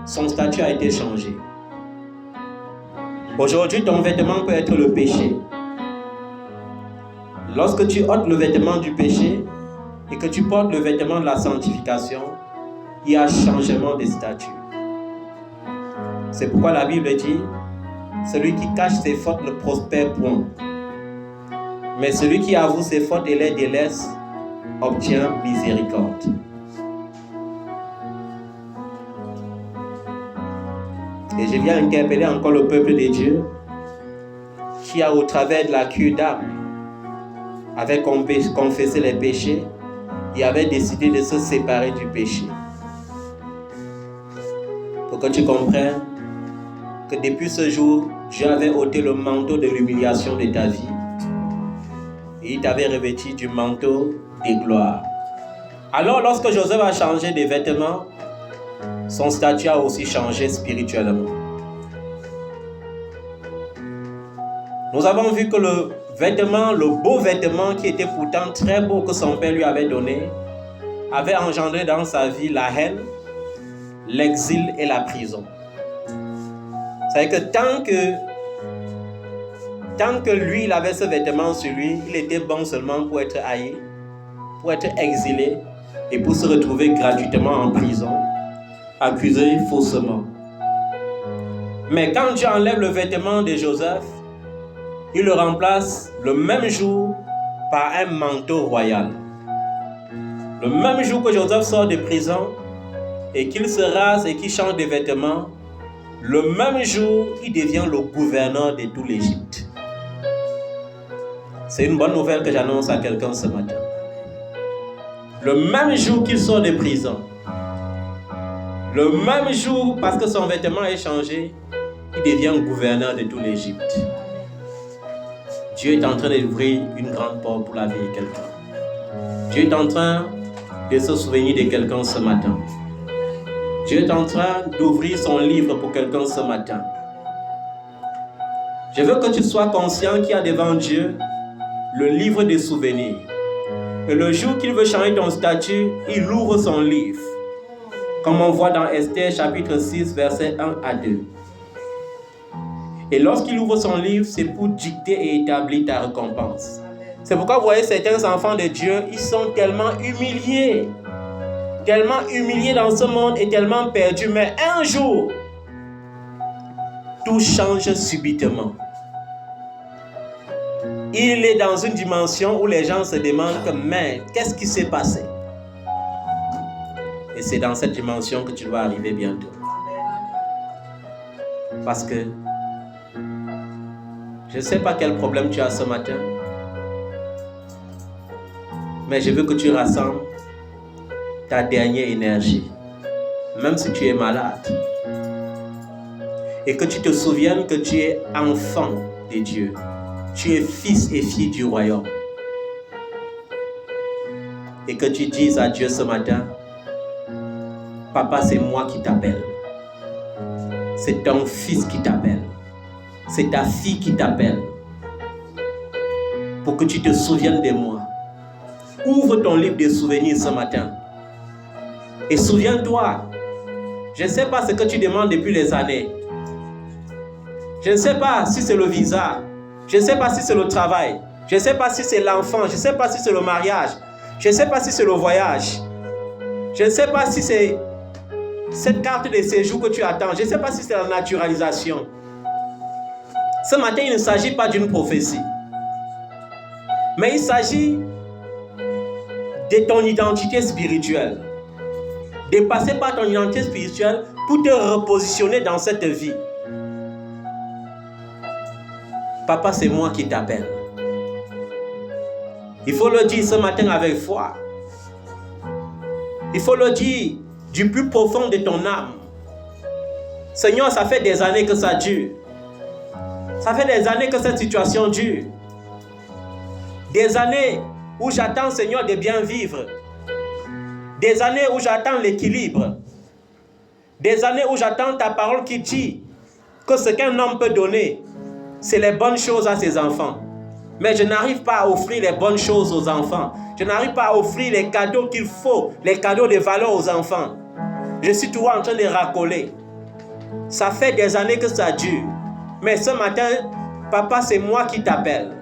Son statut a été changé. Aujourd'hui, ton vêtement peut être le péché. Lorsque tu ôtes le vêtement du péché et que tu portes le vêtement de la sanctification, il y a changement de statut. C'est pourquoi la Bible dit, celui qui cache ses fautes ne prospère point. Mais celui qui avoue ses fautes et les délaisse obtient miséricorde. Et je viens interpeller encore le peuple de Dieu qui a au travers de la cure d'âme avait confessé les péchés et avait décidé de se séparer du péché. Pour que tu comprennes que depuis ce jour, Dieu avait ôté le manteau de l'humiliation de ta vie et il t'avait revêtu du manteau de gloire. Alors lorsque Joseph a changé de vêtements, son statut a aussi changé spirituellement. Nous avons vu que le beau vêtement qui était pourtant très beau que son père lui avait donné, avait engendré dans sa vie la haine, l'exil et la prison. C'est-à-dire que tant que lui, il avait ce vêtement sur lui, il était bon seulement pour être haï, pour être exilé et pour se retrouver gratuitement en prison, accusé faussement. Mais quand Dieu enlève le vêtement de Joseph, il le remplace le même jour par un manteau royal. Le même jour que Joseph sort de prison et qu'il se rase et qu'il change de vêtements, le même jour, il devient le gouverneur de tout l'Égypte. C'est une bonne nouvelle que j'annonce à quelqu'un ce matin. Le même jour qu'il sort de prison, le même jour, parce que son vêtement est changé, il devient gouverneur de tout l'Égypte. Dieu est en train d'ouvrir une grande porte pour la vie de quelqu'un. Dieu est en train de se souvenir de quelqu'un ce matin. Dieu est en train d'ouvrir son livre pour quelqu'un ce matin. Je veux que tu sois conscient qu'il y a devant Dieu le livre des souvenirs. Et le jour qu'il veut changer ton statut, il ouvre son livre. Comme on voit dans Esther chapitre 6, versets 1 à 2. Et lorsqu'il ouvre son livre, c'est pour dicter et établir ta récompense. C'est pourquoi vous voyez certains enfants de Dieu, ils sont tellement humiliés dans ce monde et tellement perdus. Mais un jour, tout change subitement. Il est dans une dimension où les gens se demandent que, mais qu'est-ce qui s'est passé? Et c'est dans cette dimension que tu dois arriver bientôt. Parce que je ne sais pas quel problème tu as ce matin, mais je veux que tu rassembles ta dernière énergie, même si tu es malade, et que tu te souviennes que tu es enfant de Dieu. Tu es fils et fille du royaume. Et que tu dises à Dieu ce matin, Papa, c'est moi qui t'appelle. C'est ton fils qui t'appelle. C'est ta fille qui t'appelle. Pour que tu te souviennes de moi. Ouvre ton livre de souvenirs ce matin. Et souviens-toi, je ne sais pas ce que tu demandes depuis les années. Je ne sais pas si c'est le visa. Je ne sais pas si c'est le travail. Je ne sais pas si c'est l'enfant. Je ne sais pas si c'est le mariage. Je ne sais pas si c'est le voyage. Je ne sais pas si c'est cette carte de séjour que tu attends. Je ne sais pas si c'est la naturalisation. Ce matin, il ne s'agit pas d'une prophétie. Mais il s'agit de ton identité spirituelle. De passer par ton identité spirituelle pour te repositionner dans cette vie. Papa, c'est moi qui t'appelle. Il faut le dire ce matin avec foi. Il faut le dire du plus profond de ton âme. Seigneur, ça fait des années que ça dure. Ça fait des années que cette situation dure. Des années où j'attends, Seigneur, de bien vivre. Des années où j'attends l'équilibre. Des années où j'attends ta parole qui dit que ce qu'un homme peut donner, c'est les bonnes choses à ses enfants. Mais je n'arrive pas à offrir les bonnes choses aux enfants. Je n'arrive pas à offrir les cadeaux qu'il faut, les cadeaux de valeur aux enfants. Je suis toujours en train de racoler. Ça fait des années que ça dure. Mais ce matin, Papa, c'est moi qui t'appelle.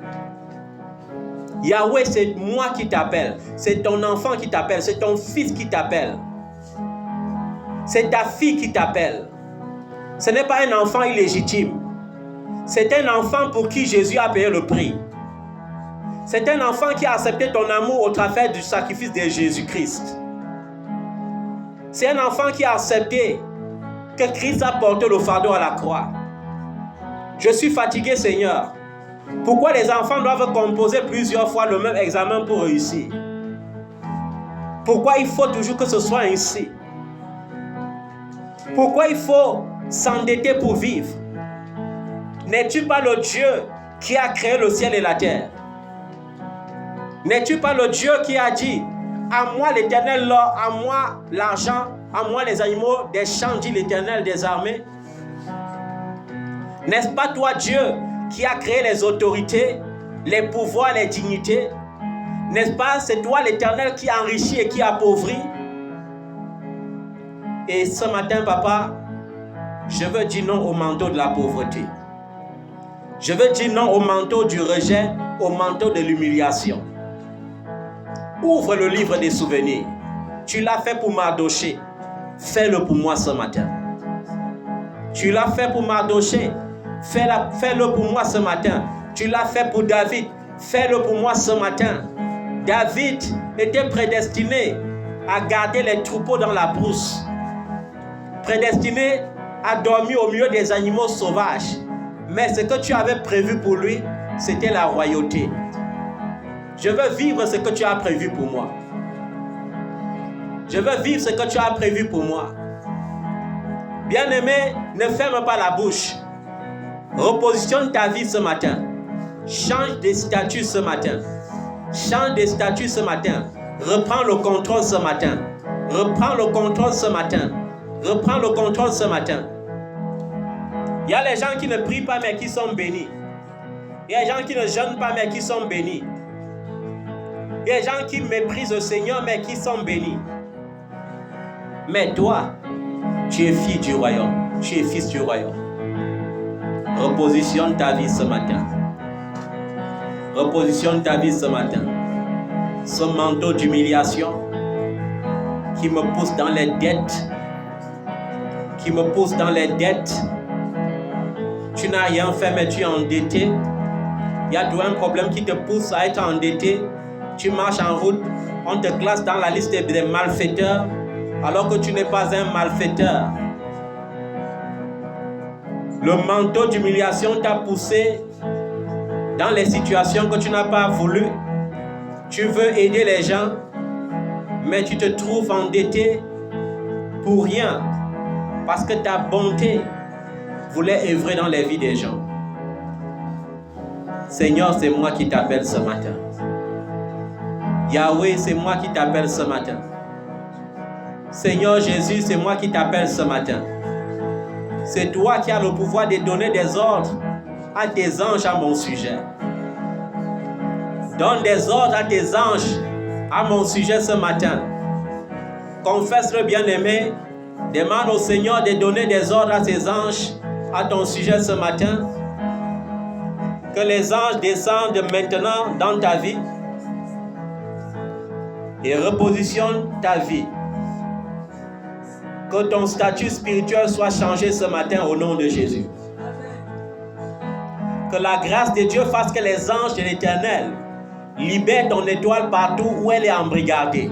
Yahweh, c'est moi qui t'appelle. C'est ton enfant qui t'appelle. C'est ton fils qui t'appelle. C'est ta fille qui t'appelle. Ce n'est pas un enfant illégitime. C'est un enfant pour qui Jésus a payé le prix. C'est un enfant qui a accepté ton amour au travers du sacrifice de Jésus-Christ. C'est un enfant qui a accepté que Christ a porté le fardeau à la croix. Je suis fatigué, Seigneur. Pourquoi les enfants doivent composer plusieurs fois le même examen pour réussir? Pourquoi il faut toujours que ce soit ainsi? Pourquoi il faut s'endetter pour vivre? N'es-tu pas le Dieu qui a créé le ciel et la terre? N'es-tu pas le Dieu qui a dit, à moi l'éternel l'or, à moi l'argent, à moi les animaux des champs, dit l'Éternel des armées? N'est-ce pas toi Dieu qui a créé les autorités, les pouvoirs, les dignités? N'est-ce pas, c'est toi l'Éternel qui enrichit et qui appauvrit? Et ce matin, Papa, je veux dire non au manteau de la pauvreté. Je veux dire non au manteau du rejet, au manteau de l'humiliation. Ouvre le livre des souvenirs. Tu l'as fait pour Mardoché. Fais-le pour moi ce matin. Tu l'as fait pour Mardoché. Fais-le pour moi ce matin. Tu l'as fait pour David. Fais-le pour moi ce matin. David était prédestiné à garder les troupeaux dans la brousse. Prédestiné à dormir au milieu des animaux sauvages. Mais ce que tu avais prévu pour lui, c'était la royauté. Je veux vivre ce que tu as prévu pour moi. Je veux vivre ce que tu as prévu pour moi. Bien-aimé, ne ferme pas la bouche. Repositionne ta vie ce matin. Change de statut ce matin. Change de statut ce matin. Reprends le contrôle ce matin. Reprends le contrôle ce matin. Reprends le contrôle ce matin. Il y a les gens qui ne prient pas mais qui sont bénis. Il y a les gens qui ne jeûnent pas mais qui sont bénis. Il y a des gens qui méprisent le Seigneur mais qui sont bénis. Mais toi, tu es fille du royaume. Tu es fils du royaume. Repositionne ta vie ce matin. Repositionne ta vie ce matin. Ce manteau d'humiliation qui me pousse dans les dettes, Tu n'as rien fait, mais tu es endetté. Il y a un problème qui te pousse à être endetté. Tu marches en route, on te classe dans la liste des malfaiteurs, alors que tu n'es pas un malfaiteur. Le manteau d'humiliation t'a poussé dans les situations que tu n'as pas voulu. Tu veux aider les gens, mais tu te trouves endetté pour rien, parce que ta bonté voulait œuvrer dans les vies des gens. Seigneur, c'est moi qui t'appelle ce matin. Yahweh, c'est moi qui t'appelle ce matin. Seigneur Jésus, c'est moi qui t'appelle ce matin. C'est toi qui as le pouvoir de donner des ordres à tes anges à mon sujet. Donne des ordres à tes anges à mon sujet ce matin. Confesse-le, bien-aimé. Demande au Seigneur de donner des ordres à ses anges à ton sujet ce matin. Que les anges descendent maintenant dans ta vie et repositionnent ta vie. Que ton statut spirituel soit changé ce matin au nom de Jésus. Que la grâce de Dieu fasse que les anges de l'Éternel libèrent ton étoile partout où elle est embrigadée.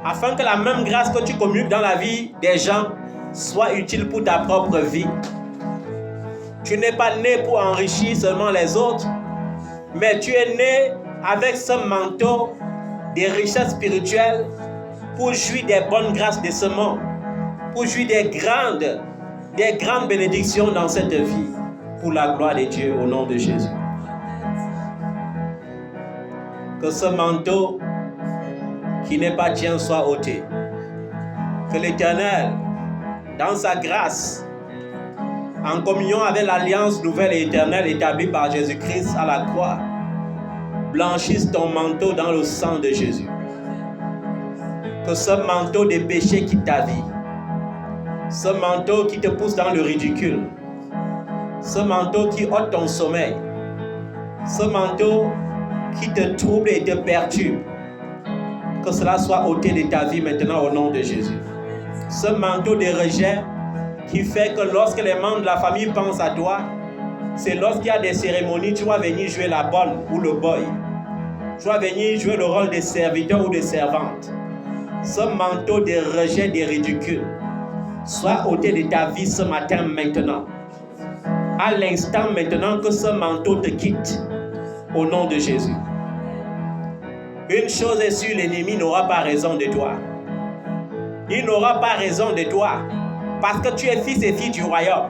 Afin que la même grâce que tu communiques dans la vie des gens soit utile pour ta propre vie. Tu n'es pas né pour enrichir seulement les autres, mais tu es né avec ce manteau des richesses spirituelles pour jouir des bonnes grâces de ce monde, pour jouir des grandes bénédictions dans cette vie, pour la gloire de Dieu au nom de Jésus. Que ce manteau qui n'est pas tien soit ôté. Que l'Éternel, dans sa grâce, en communion avec l'alliance nouvelle et éternelle établie par Jésus-Christ à la croix, blanchisse ton manteau dans le sang de Jésus. Que ce manteau de péché quitte ta vie, ce manteau qui te pousse dans le ridicule, ce manteau qui ôte ton sommeil, ce manteau qui te trouble et te perturbe, que cela soit ôté de ta vie maintenant au nom de Jésus. Ce manteau de rejet qui fait que lorsque les membres de la famille pensent à toi, c'est lorsqu'il y a des cérémonies, tu vas venir jouer la bonne ou le boy. Tu vas venir jouer le rôle de serviteur ou de servante. Ce manteau de rejet, de ridicule, soit ôté de ta vie ce matin maintenant. À l'instant maintenant que ce manteau te quitte, au nom de Jésus. Une chose est sûre, l'ennemi n'aura pas raison de toi. Il n'aura pas raison de toi. Parce que tu es fils et fille du royaume.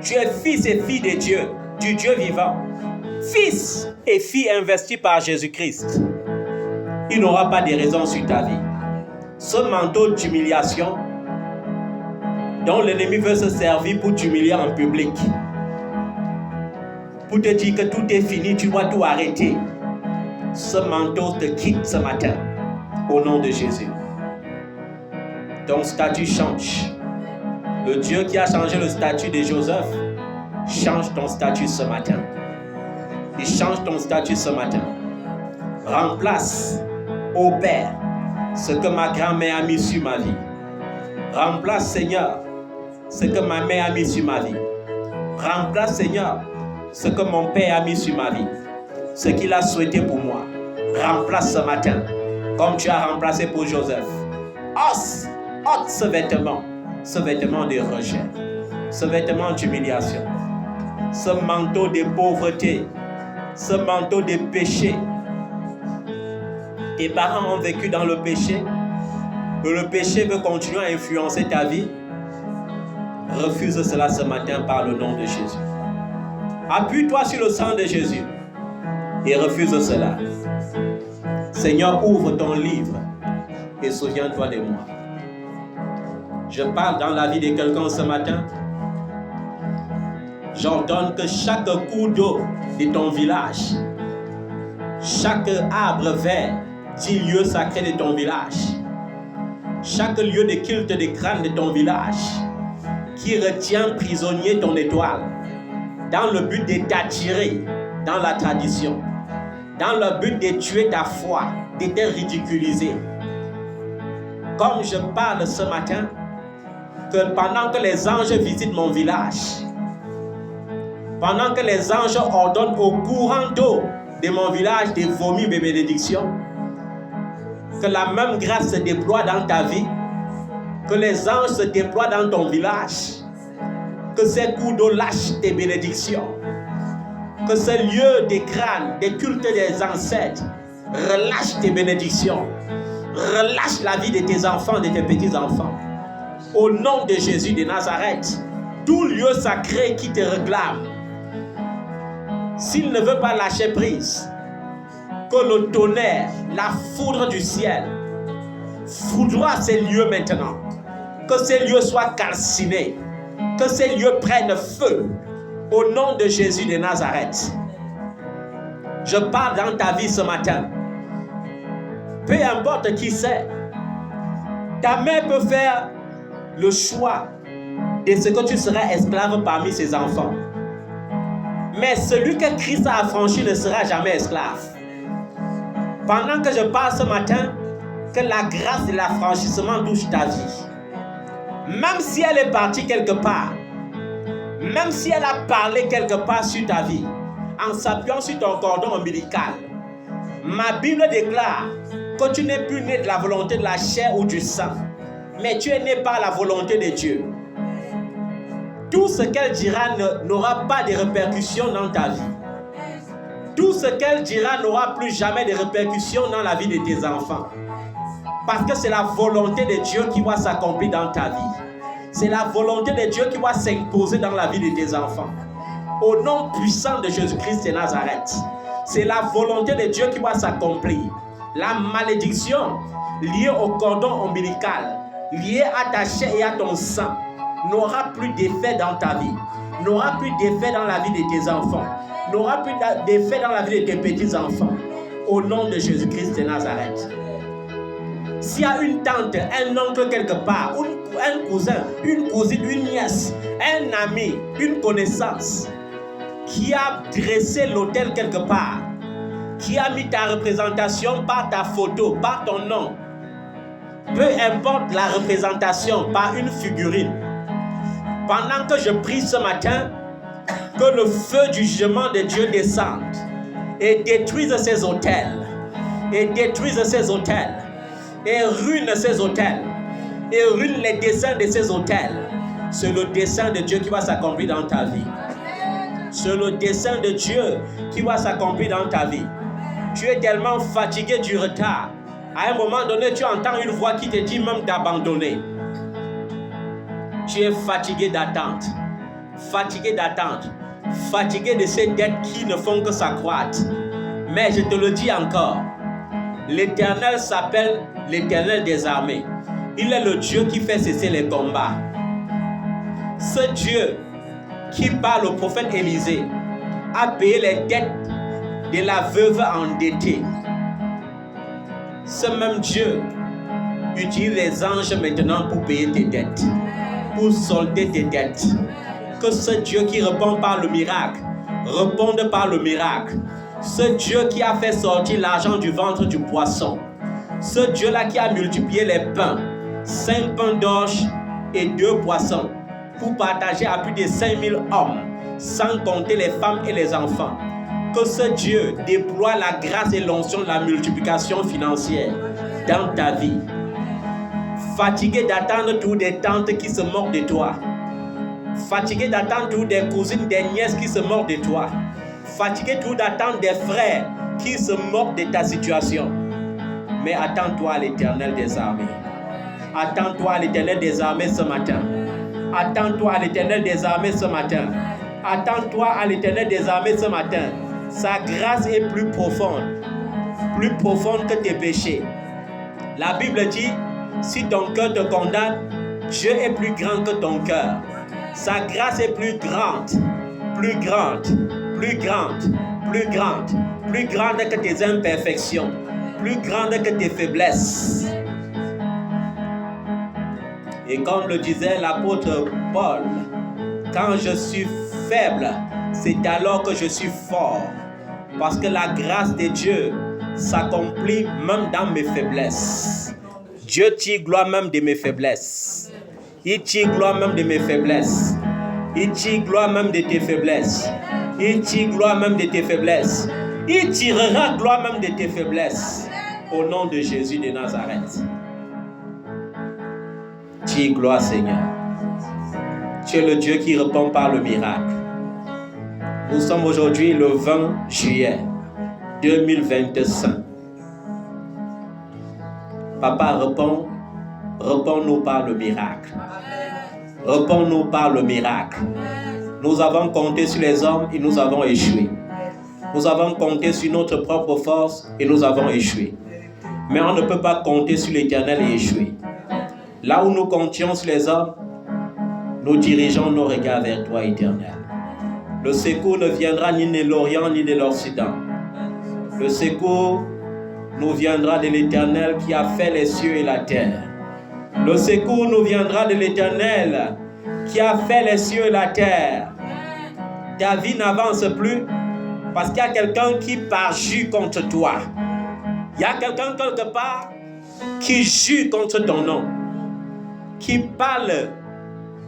Tu es fils et fille de Dieu, du Dieu vivant. Fils et fille investis par Jésus-Christ. Il n'aura pas de raison sur ta vie. Ce manteau d'humiliation dont l'ennemi veut se servir pour t'humilier en public, pour te dire que tout est fini, tu dois tout arrêter. Ce manteau te quitte ce matin, au nom de Jésus. Ton statut change. Le Dieu qui a changé le statut de Joseph, change ton statut ce matin. Il change ton statut ce matin. Remplace, ô Père, ce que ma grand-mère a mis sur ma vie. Remplace, Seigneur, ce que ma mère a mis sur ma vie. Remplace, Seigneur, ce que mon père a mis sur ma vie. Ce qu'il a souhaité pour moi. Remplace ce matin, comme tu as remplacé pour Joseph. Ôte ce vêtement de rejet, ce vêtement d'humiliation, ce manteau de pauvreté, ce manteau de péché. Tes parents ont vécu dans le péché, et le péché veut continuer à influencer ta vie. Refuse cela ce matin par le nom de Jésus. Appuie-toi sur le sang de Jésus et refuse cela. Seigneur, ouvre ton livre et souviens-toi de moi. Je parle dans la vie de quelqu'un ce matin. J'ordonne que chaque cours d'eau de ton village, chaque arbre vert, dit lieu sacré de ton village, chaque lieu de culte de crâne de ton village, qui retient prisonnier ton étoile, dans le but de t'attirer dans la tradition, dans le but de tuer ta foi, de te ridiculiser. Comme je parle ce matin, que pendant que les anges visitent mon village, pendant que les anges ordonnent au courant d'eau de mon village de vomir mes bénédictions, que la même grâce se déploie dans ta vie, que les anges se déploient dans ton village, que ces coups d'eau lâchent tes bénédictions, que ce lieu des crânes, des cultes des ancêtres, relâche tes bénédictions, relâche la vie de tes enfants, de tes petits-enfants. Au nom de Jésus de Nazareth, tout lieu sacré qui te réclame, s'il ne veut pas lâcher prise, que le tonnerre, la foudre du ciel, foudroie ces lieux maintenant, que ces lieux soient calcinés, que ces lieux prennent feu, au nom de Jésus de Nazareth. Je parle dans ta vie ce matin. Peu importe qui c'est, ta mère peut faire le choix de ce que tu seras esclave parmi ses enfants. Mais celui que Christ a affranchi ne sera jamais esclave. Pendant que je parle ce matin, que la grâce de l'affranchissement touche ta vie. Même si elle est partie quelque part, même si elle a parlé quelque part sur ta vie, en s'appuyant sur ton cordon ombilical, ma Bible déclare que tu n'es plus né de la volonté de la chair ou du sang, mais tu es né par la volonté de Dieu. Tout ce qu'elle dira n'aura pas de répercussions dans ta vie. Tout ce qu'elle dira n'aura plus jamais de répercussions dans la vie de tes enfants. Parce que c'est la volonté de Dieu qui va s'accomplir dans ta vie. C'est la volonté de Dieu qui va s'imposer dans la vie de tes enfants. Au nom puissant de Jésus-Christ de Nazareth, c'est la volonté de Dieu qui va s'accomplir. La malédiction liée au cordon ombilical, liée à ta chair et à ton sang, n'aura plus d'effet dans ta vie, n'aura plus d'effet dans la vie de tes enfants, n'aura plus d'effet dans la vie de tes petits-enfants. Au nom de Jésus-Christ de Nazareth. S'il y a une tante, un oncle quelque part, un cousin, une cousine, une nièce, un ami, une connaissance qui a dressé l'autel quelque part, qui a mis ta représentation par ta photo, par ton nom, peu importe la représentation, par une figurine, pendant que je prie ce matin, que le feu du jugement de Dieu descende et détruise ces autels, et détruise ces autels, et ruine ces autels, et ruine les desseins de ces autels. C'est le dessein de Dieu qui va s'accomplir dans ta vie. C'est le dessein de Dieu qui va s'accomplir dans ta vie. Tu es tellement fatigué du retard. À un moment donné, tu entends une voix qui te dit même d'abandonner. Tu es fatigué d'attente. Fatigué d'attente. Fatigué de ces dettes qui ne font que s'accroître. Mais je te le dis encore, l'Éternel s'appelle l'Éternel des armées. Il est le Dieu qui fait cesser les combats. Ce Dieu qui parle au prophète Élisée a payé les dettes de la veuve endettée. Ce même Dieu utilise les anges maintenant pour payer tes dettes, pour solder tes dettes. Que ce Dieu qui répond par le miracle, réponde par le miracle. Ce Dieu qui a fait sortir l'argent du ventre du poisson. Ce Dieu-là qui a multiplié les pains, 5 pains d'orge et 2 poissons, pour partager à plus de 5000 hommes, sans compter les femmes et les enfants. Que ce Dieu déploie la grâce et l'onction de la multiplication financière dans ta vie. Fatigué d'attendre tous des tantes qui se moquent de toi. Fatigué d'attendre tous des cousines, des nièces qui se moquent de toi. Fatigué tout d'attendre des frères qui se moquent de ta situation. Mais attends-toi à l'Éternel des armées. Attends-toi à l'Éternel des armées ce matin. Attends-toi à l'Éternel des armées ce matin. Attends-toi à l'Éternel des armées ce matin. Sa grâce est plus profonde que tes péchés. La Bible dit, si ton cœur te condamne, Dieu est plus grand que ton cœur. Sa grâce est plus grande, plus grande, plus grande, plus grande, plus grande que tes imperfections, plus grande que tes faiblesses. Et comme le disait l'apôtre Paul, quand je suis faible, c'est alors que je suis fort. Parce que la grâce de Dieu s'accomplit même dans mes faiblesses. Dieu tire gloire même de mes faiblesses. Il tire gloire même de mes faiblesses. Il tire gloire même de tes faiblesses. Il tire gloire même de tes faiblesses. Il tirera gloire même de tes faiblesses. Au nom de Jésus de Nazareth. Tire gloire, Seigneur. Tu es le Dieu qui répond par le miracle. Nous sommes aujourd'hui le 20 juillet 2025. Papa, réponds-nous par le miracle. Réponds-nous par le miracle. Nous avons compté sur les hommes et nous avons échoué. Nous avons compté sur notre propre force et nous avons échoué. Mais on ne peut pas compter sur l'Éternel et échouer. Là où nous comptions sur les hommes, nous dirigeons nos regards vers toi, Éternel. Le secours ne viendra ni de l'Orient ni de l'Occident. Le secours nous viendra de l'Éternel qui a fait les cieux et la terre. Le secours nous viendra de l'Éternel qui a fait les cieux et la terre. Ta vie n'avance plus parce qu'il y a quelqu'un qui parjure contre toi. Il y a quelqu'un quelque part qui jure contre ton nom, qui parle.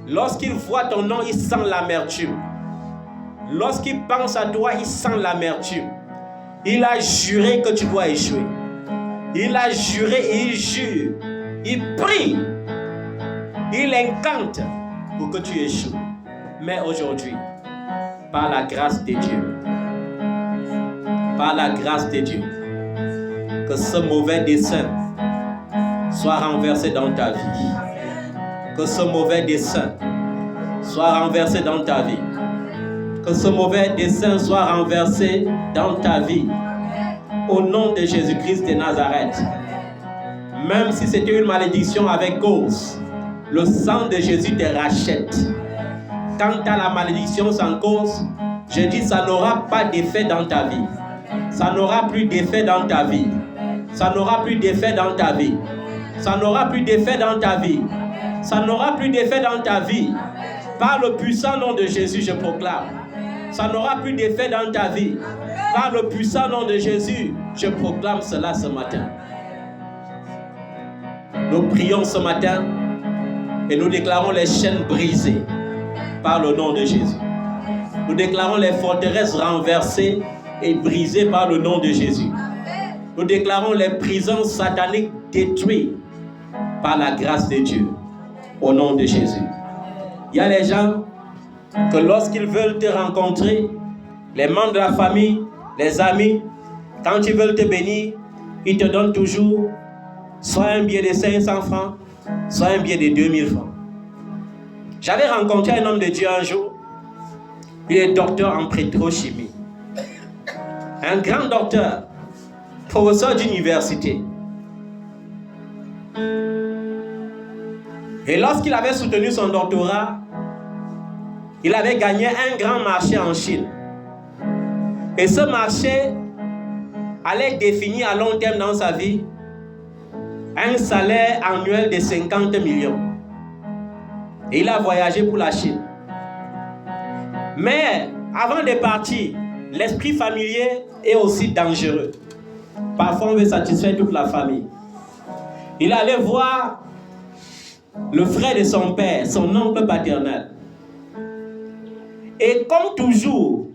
Lorsqu'il voit ton nom, il sent l'amertume. Lorsqu'il pense à toi, il sent l'amertume. Il a juré que tu dois échouer. Il a juré et il jure. Il prie. Il incante pour que tu échoues. Mais aujourd'hui, par la grâce de Dieu, par la grâce de Dieu, que ce mauvais dessein soit renversé dans ta vie. Que ce mauvais dessein soit renversé dans ta vie. Que ce mauvais dessein soit renversé dans ta vie. Au nom de Jésus-Christ de Nazareth. Même si c'était une malédiction avec cause, le sang de Jésus te rachète. Quant à la malédiction sans cause, je dis ça n'aura pas d'effet dans ta vie. Ça n'aura plus d'effet dans ta vie. Ça n'aura plus d'effet dans ta vie. Ça n'aura plus d'effet dans ta vie. Ça n'aura plus d'effet dans ta vie. Par le puissant nom de Jésus, je proclame. Ça n'aura plus d'effet dans ta vie. Par le puissant nom de Jésus, je proclame cela ce matin. Nous prions ce matin et nous déclarons les chaînes brisées par le nom de Jésus. Nous déclarons les forteresses renversées et brisées par le nom de Jésus. Nous déclarons les prisons sataniques détruites par la grâce de Dieu. Au nom de Jésus. Il y a les gens que lorsqu'ils veulent te rencontrer, les membres de la famille, les amis, quand ils veulent te bénir, ils te donnent toujours soit un billet de 500 francs, soit un billet de 2000 francs. J'avais rencontré un homme de Dieu un jour. Il est docteur en pétrochimie. Un grand docteur, professeur d'université. Et lorsqu'il avait soutenu son doctorat, il avait gagné un grand marché en Chine. Et ce marché allait définir à long terme dans sa vie un salaire annuel de 50 millions. Et il a voyagé pour la Chine. Mais avant de partir, l'esprit familier est aussi dangereux. Parfois, on veut satisfaire toute la famille. Il allait voir le frère de son père, son oncle paternel. Et comme toujours,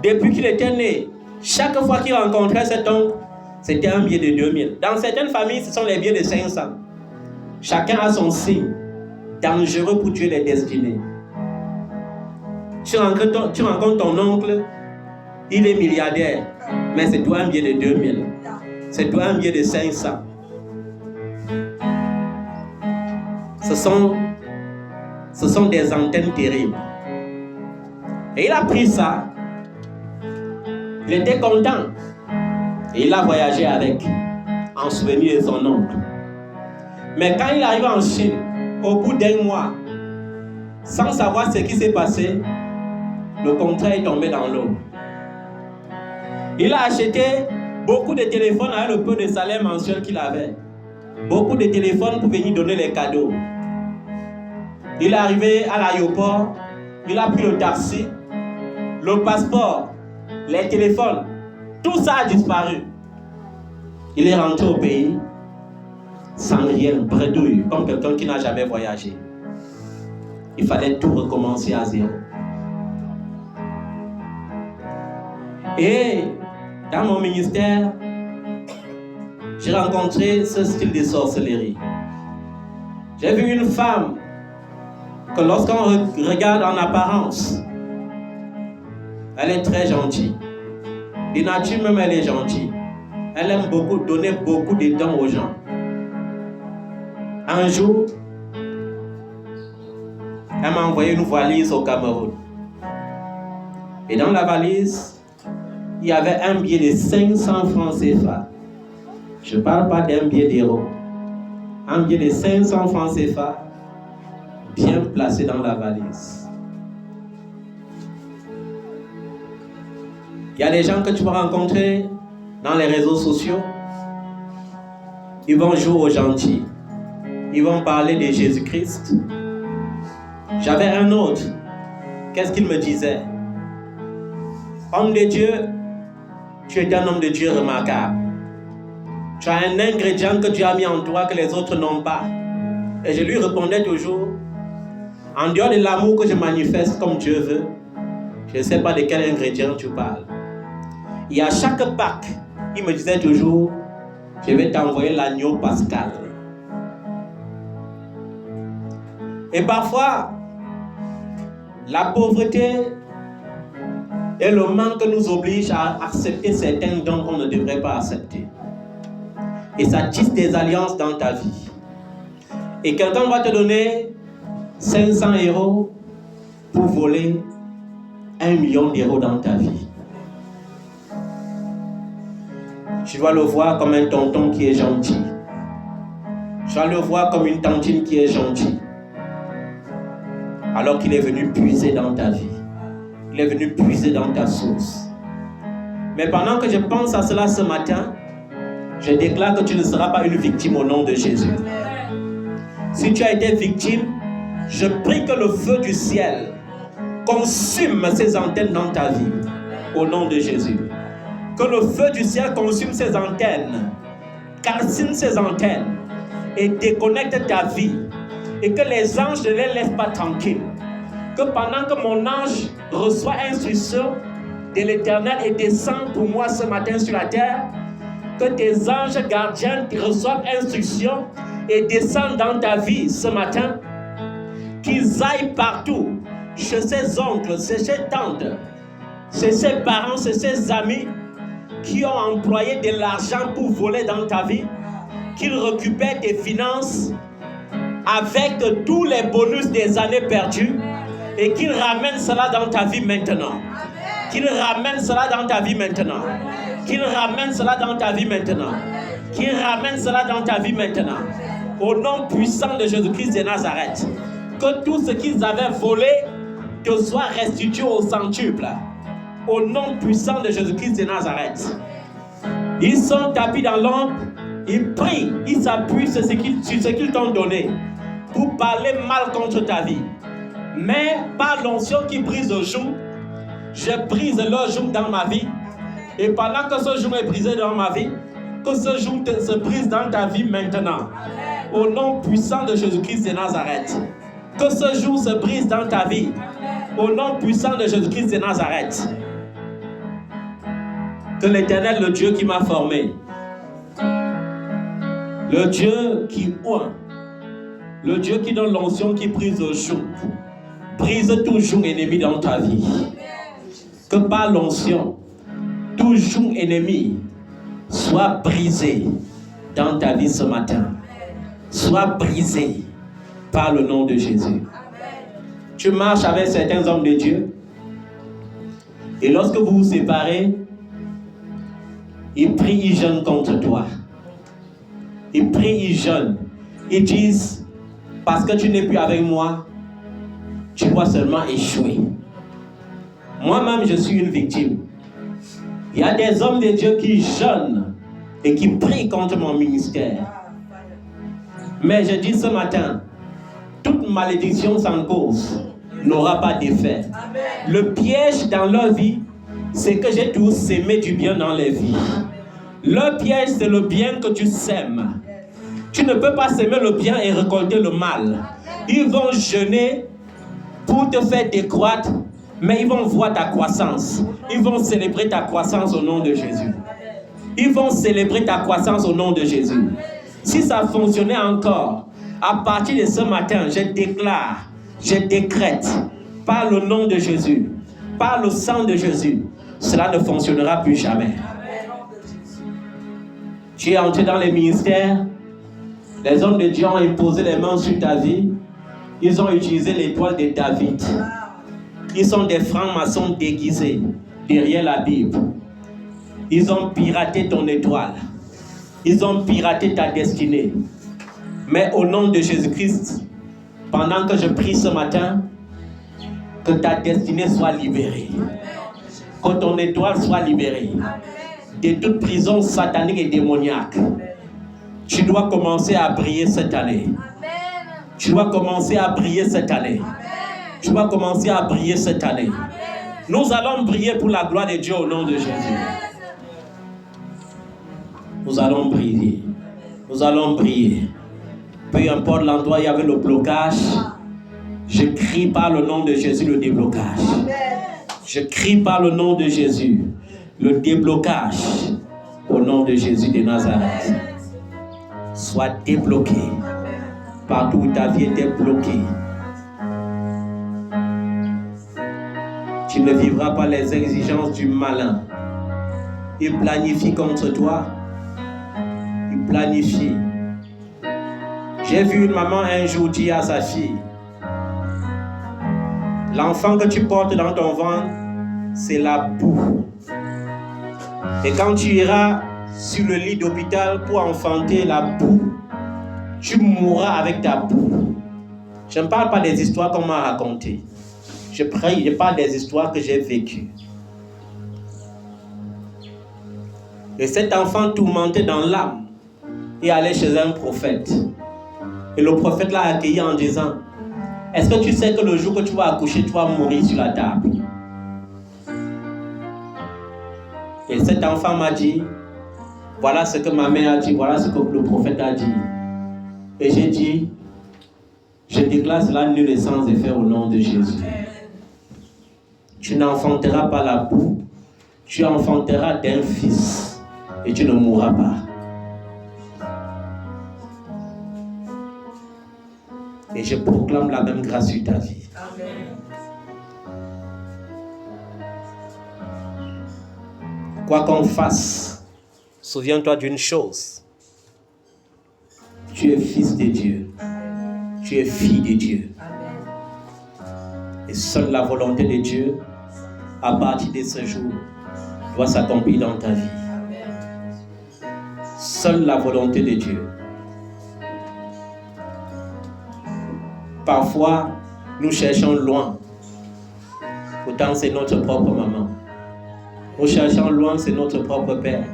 depuis qu'il était né, chaque fois qu'il rencontrait cet oncle, c'était un billet de 2000. Dans certaines familles, ce sont les billets de 500. Chacun a son signe, dangereux pour tuer les destinées. Tu rencontres ton oncle, il est milliardaire, mais c'est toi un billet de 2000. C'est toi un billet de 500. Ce sont des antennes terribles. Et il a pris ça. Il était content. Et il a voyagé avec, en souvenir de son oncle. Mais quand il arrive en Chine, au bout d'un mois, sans savoir ce qui s'est passé, le contrat est tombé dans l'eau. Il a acheté beaucoup de téléphones avec le peu de salaire mensuel qu'il avait. Beaucoup de téléphones pour venir donner les cadeaux. Il est arrivé à l'aéroport, il a pris le taxi, le passeport, les téléphones, Tout ça a disparu. Il est rentré au pays sans rien, bredouille, comme quelqu'un qui n'a jamais voyagé. Il fallait tout recommencer à zéro. Et dans mon ministère, j'ai rencontré ce style de sorcellerie. J'ai vu une femme que lorsqu'on regarde en apparence, elle est très gentille. De nature même, elle est gentille. Elle aime beaucoup donner beaucoup de dons aux gens. Un jour, elle m'a envoyé une valise au Cameroun. Et dans la valise, il y avait un billet de 500 francs CFA. Je ne parle pas d'un billet d'euros. Un billet de 500 francs CFA, bien placé dans la valise. Il y a des gens que tu vas rencontrer dans les réseaux sociaux. Ils vont jouer aux gentils. Ils vont parler de Jésus-Christ. J'avais un autre. Qu'est-ce qu'il me disait? Homme de Dieu, tu es un homme de Dieu remarquable. Tu as un ingrédient que Dieu a mis en toi que les autres n'ont pas. Et je lui répondais toujours, en dehors de l'amour que je manifeste comme Dieu veut, je ne sais pas de quel ingrédient tu parles. Et à chaque Pâques, il me disait toujours, je vais t'envoyer l'agneau pascal. Et parfois, la pauvreté et le manque nous obligent à accepter certains dons qu'on ne devrait pas accepter. Et ça tisse des alliances dans ta vie. Et quelqu'un va te donner 500 € pour voler 1 million d'euros dans ta vie. Tu dois le voir comme un tonton qui est gentil. Tu dois le voir comme une tantine qui est gentille. Alors qu'il est venu puiser dans ta vie. Il est venu puiser dans ta source. Mais pendant que je pense à cela ce matin, je déclare que tu ne seras pas une victime au nom de Jésus. Si tu as été victime, je prie que le feu du ciel consume ces antennes dans ta vie, au nom de Jésus. Que le feu du ciel consume ces antennes, calcine ces antennes et déconnecte ta vie. Et que les anges ne les laissent pas tranquilles. Que pendant que mon ange reçoit instruction de l'Éternel et descend pour moi ce matin sur la terre, que tes anges gardiens reçoivent instruction et descendent dans ta vie ce matin, qu'ils aillent partout, chez ses oncles, chez ses tantes, chez ses parents, chez ses amis, qui ont employé de l'argent pour voler dans ta vie, qu'ils récupèrent tes finances avec tous les bonus des années perdues et qu'ils ramènent cela dans ta vie maintenant. Qu'ils ramènent cela dans ta vie maintenant. Qu'il ramène cela dans ta vie maintenant. Qu'il ramène cela dans ta vie maintenant. Au nom puissant de Jésus-Christ de Nazareth. Que tout ce qu'ils avaient volé te soit restitué au centuple. Au nom puissant de Jésus-Christ de Nazareth. Ils sont tapis dans l'ombre. Ils prient. Ils s'appuient sur ce qu'ils t'ont donné. Pour parler mal contre ta vie. Mais par l'onction qui brise le joug, je brise le joug dans ma vie. Et pendant que ce jour est brisé dans ma vie, que ce jour se brise dans ta vie maintenant. Au nom puissant de Jésus-Christ de Nazareth. Que ce jour se brise dans ta vie. Au nom puissant de Jésus-Christ de Nazareth. Que l'Éternel, le Dieu qui m'a formé, le Dieu qui oint, le Dieu qui donne l'onction qui brise le joug, brise tout joug ennemi dans ta vie. Que par l'onction, tout joug ennemi soit brisé dans ta vie ce matin. Soit brisé par le nom de Jésus. Tu marches avec certains hommes de Dieu et lorsque vous vous séparez, ils prient, ils jeûnent contre toi. Ils prient, ils jeûnent. Ils disent, parce que tu n'es plus avec moi, tu vas seulement échouer. Moi-même, je suis une victime. Il y a des hommes de Dieu qui jeûnent et qui prient contre mon ministère. Mais je dis ce matin, toute malédiction sans cause n'aura pas d'effet. Le piège dans leur vie c'est que j'ai toujours sémé du bien dans les vies. Le piège, c'est le bien que tu sèmes. Tu ne peux pas s'aimer le bien et récolter le mal. Ils vont jeûner pour te faire décroître, mais ils vont voir ta croissance. Ils vont célébrer ta croissance au nom de Jésus. Ils vont célébrer ta croissance au nom de Jésus. Si ça fonctionnait encore, à partir de ce matin, je déclare, je décrète, par le nom de Jésus, par le sang de Jésus, cela ne fonctionnera plus jamais. Tu es entré dans les ministères, les hommes de Dieu ont imposé les mains sur ta vie, ils ont utilisé l'étoile de David. Ils sont des francs-maçons déguisés derrière la Bible. Ils ont piraté ton étoile. Ils ont piraté ta destinée. Mais au nom de Jésus-Christ, pendant que je prie ce matin, que ta destinée soit libérée. Que ton étoile soit libérée de toute prison satanique et démoniaque. Tu dois commencer à briller cette année. Tu dois commencer à briller cette année. Tu dois commencer à briller cette année. Nous allons briller pour la gloire de Dieu au nom de Jésus. Nous allons briller. Nous allons briller. Peu importe l'endroit où il y avait le blocage, je crie par le nom de Jésus le déblocage. Je crie par le nom de Jésus le déblocage au nom de Jésus de Nazareth. Sois débloqué. Partout où ta vie était bloquée. Tu ne vivras pas les exigences du malin. Il planifie contre toi. Il planifie. J'ai vu une maman un jour dire à sa fille, l'enfant que tu portes dans ton ventre, c'est la boue. Et quand tu iras sur le lit d'hôpital pour enfanter la boue, tu mourras avec ta boue. Je ne parle pas des histoires qu'on m'a racontées. Je parle des histoires que j'ai vécues. Et cet enfant tourmenté dans l'âme est allé chez un prophète. Et le prophète l'a accueilli en disant, est-ce que tu sais que le jour que tu vas accoucher, tu vas mourir sur la table? Et cet enfant m'a dit, voilà ce que ma mère a dit, voilà ce que le prophète a dit. Et j'ai dit, je déclare cela nul et sans effet au nom de Jésus. Tu n'enfanteras pas la boue, tu enfanteras d'un fils et tu ne mourras pas. Et je proclame la même grâce sur ta vie. Amen. Quoi qu'on fasse, souviens-toi d'une chose. Tu es fils de Dieu. Tu es fille de Dieu. Et seule la volonté de Dieu, à partir de ce jour, doit s'accomplir dans ta vie. Seule la volonté de Dieu. Parfois, nous cherchons loin. Pourtant, c'est notre propre maman. Nous cherchons loin, c'est notre propre père.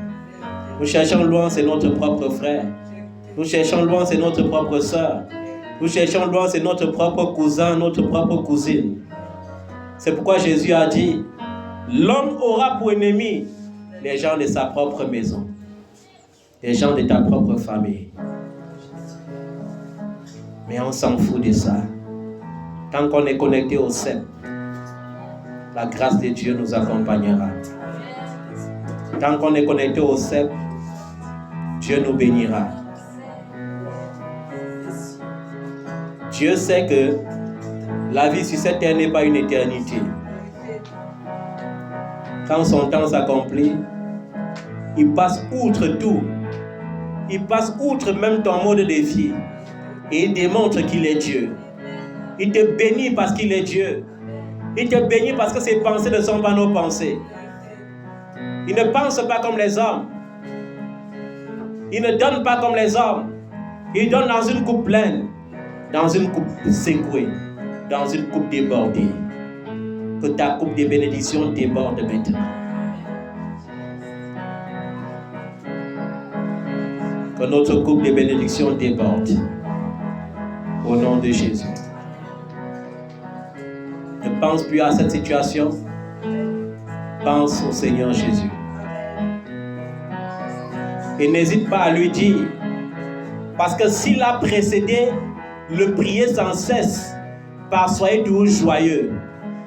Nous cherchons loin, c'est notre propre frère. Nous cherchons loin, c'est notre propre soeur. Nous cherchons loin, c'est notre propre cousin, notre propre cousine. C'est pourquoi Jésus a dit, l'homme aura pour ennemi les gens de sa propre maison, les gens de ta propre famille. Mais on s'en fout de ça. Tant qu'on est connecté au cep, la grâce de Dieu nous accompagnera. Tant qu'on est connecté au cep, Dieu nous bénira. Dieu sait que la vie sur cette terre n'est pas une éternité. Quand son temps s'accomplit, il passe outre tout. Il passe outre même ton mode de vie. Et il démontre qu'il est Dieu. Il te bénit parce qu'il est Dieu. Il te bénit parce que ses pensées ne sont pas nos pensées. Il ne pense pas comme les hommes. Il ne donne pas comme les hommes. Il donne dans une coupe pleine, dans une coupe secouée, dans une coupe débordée. Que ta coupe de bénédiction déborde maintenant. Que notre coupe de bénédiction déborde. Au nom de Jésus. Ne pense plus à cette situation. pense au Seigneur Jésus. Et n'hésite pas à lui dire, parce que s'il a précédé le prier sans cesse par soyez toujours joyeux,